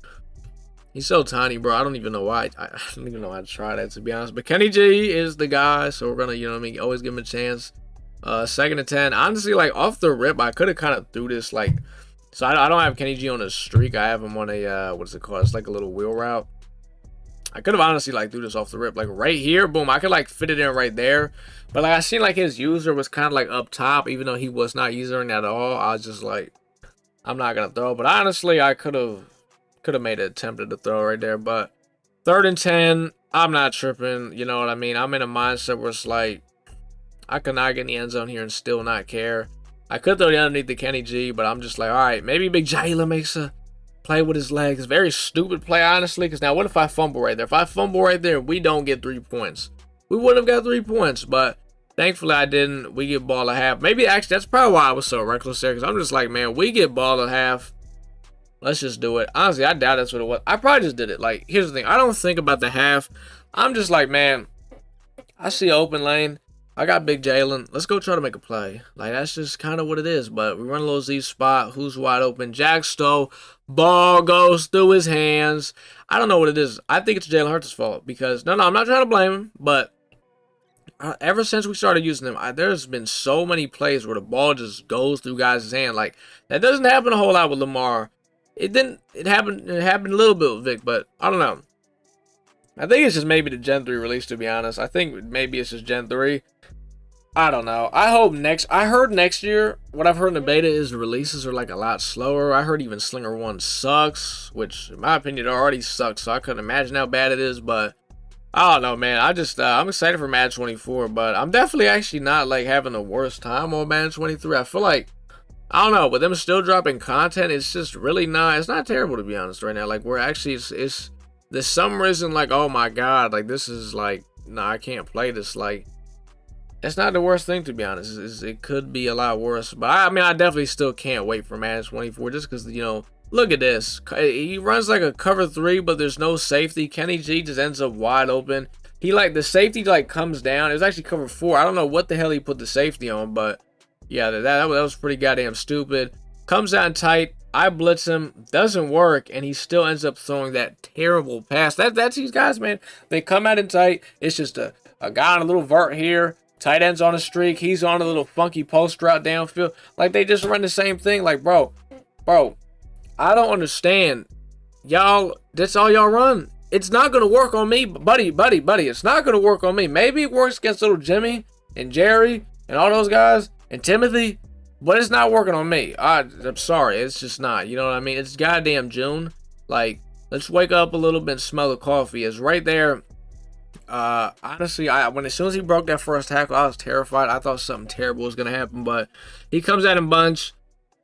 Speaker 1: he's so tiny, bro. I don't even know why. I don't even know how to try that, to be honest. But Kenny G is the guy, so we're going to, you know what I mean, always give him a chance. 2nd and 10. Honestly, like, off the rip, I could have kind of threw this, like, so I don't have Kenny G on a streak. I have him on a, what is it called? It's like a little wheel route. I could have honestly, like, threw this off the rip. Like, right here, boom, I could, like, fit it in right there. But, like, I seen, like, his user was kind of, like, up top, even though he was not usering at all. I was just, like, I'm not going to throw. But, honestly, I could have made an attempt at the throw right there. But 3rd and 10, I'm not tripping. You know what I mean? I'm in a mindset where it's, like, I could not get in the end zone here and still not care. I could throw it underneath the Kenny G, but I'm just like, all right, maybe Big Jalen makes a play with his legs. Very stupid play, honestly, because now what if I fumble right there? If I fumble right there, we don't get 3 points. We would have got 3 points, but thankfully I didn't. We get ball at half. Maybe actually that's probably why I was so reckless there, because I'm just like, man, we get ball at half. Let's just do it. Honestly, I doubt that's what it was. I probably just did it. Like, here's the thing. I don't think about the half. I'm just like, man, I see open lane. I got Big Jalen. Let's go try to make a play. Like, that's just kind of what it is. But we run a little Z spot. Who's wide open? Jack Stowe. Ball goes through his hands. I don't know what it is. I think it's Jalen Hurts' fault. Because, no, I'm not trying to blame him. But ever since we started using him, there's been so many plays where the ball just goes through guys' hands. Like, that doesn't happen a whole lot with Lamar. It happened a little bit with Vic. But, I don't know. I think it's just maybe the Gen 3 release, to be honest. I think maybe it's just Gen 3. I don't know. I heard next year, what I've heard in the beta is the releases are like a lot slower. I heard even Slinger 1 sucks, which in my opinion it already sucks, so I couldn't imagine how bad it is, but I don't know, man. I'm excited for Madden 24, but I'm definitely actually not like having the worst time on Madden 23. I feel like, I don't know, but them still dropping content, it's just really not, it's not terrible, to be honest, right now. Like, we're actually, it's the summer isn't like, oh my god, like this is like, nah, I can't play this. Like, it's not the worst thing, to be honest. It could be a lot worse. But, I mean, I definitely still can't wait for Madden 24 just because, you know, look at this. He runs like a cover 3, but there's no safety. Kenny G just ends up wide open. He, like, the safety, like, comes down. It was actually cover 4. I don't know what the hell he put the safety on, but, yeah, that was pretty goddamn stupid. Comes out tight. I blitz him, doesn't work, and he still ends up throwing that terrible pass. That's these guys, man. They come out in tight. It's just a guy on a little vert here. Tight end's on a streak. He's on a little funky post route downfield. Like, they just run the same thing. Like, bro, I don't understand. Y'all, that's all y'all run. It's not going to work on me, buddy. It's not going to work on me. Maybe it works against little Jimmy and Jerry and all those guys and Timothy, but it's not working on me. I'm sorry. It's just not. You know what I mean? It's goddamn June. Like, let's wake up a little bit and smell the coffee. It's right there. Honestly, as soon as he broke that first tackle, I was terrified. I thought something terrible was going to happen, but he comes out in bunch.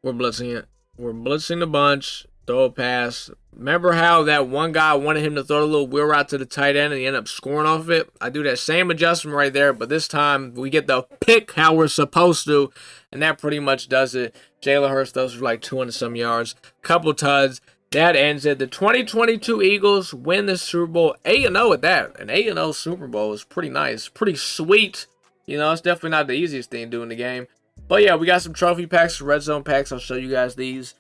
Speaker 1: We're blitzing it. We're blitzing the bunch. Throw a pass. Remember how that one guy wanted him to throw a little wheel route to the tight end and he ended up scoring off of it? I do that same adjustment right there, but this time we get the pick how we're supposed to, and that pretty much does it. Jalen Hurts throws for like 200-some yards, couple tuds. That ends it. The 2022 Eagles win the Super Bowl 8-0 at that. An 8-0 Super Bowl is pretty nice, pretty sweet. You know, it's definitely not the easiest thing to do in the game. But yeah, we got some trophy packs, red zone packs. I'll show you guys these.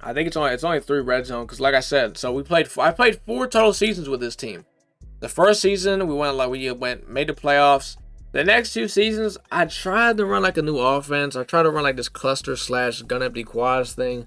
Speaker 1: I think it's only 3 red zone because, like I said, so I played 4 total seasons with this team. The first season we made the playoffs. The next 2 seasons I tried to run like a new offense. I tried to run like this cluster / gun empty quads thing.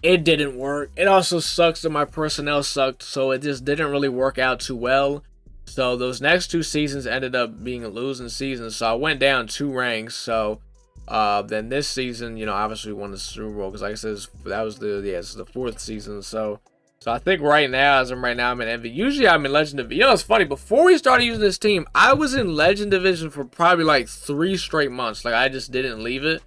Speaker 1: It didn't work. It also sucks that my personnel sucked, so it just didn't really work out too well. So those next 2 seasons ended up being a losing season. So I went down 2 ranks. So then this season, you know, obviously we won the Super Bowl because, like I said, it's the 4th season. So I think right now, I'm in MV. Usually I'm in Legend Division. You know, it's funny. Before we started using this team, I was in Legend Division for probably like 3 straight months. Like, I just didn't leave it.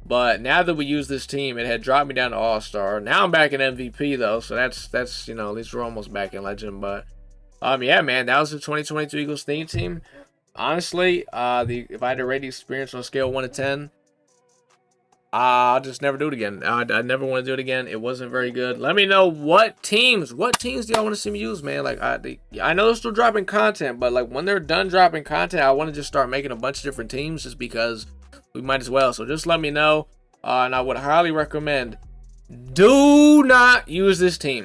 Speaker 1: But now that we use this team, it had dropped me down to All-Star. Now I'm back in MVP though, so that's you know, at least we're almost back in Legend. But yeah, man, that was the 2022 Eagles theme team. Honestly, if I had to rate the experience on a scale of 1 to 10, I'll just never do it again. I never want to do it again. It wasn't very good. Let me know what teams do y'all want to see me use, man? Like, I know they're still dropping content, but like when they're done dropping content, I want to just start making a bunch of different teams just because we might as well. So just let me know. And I would highly recommend, do not use this team.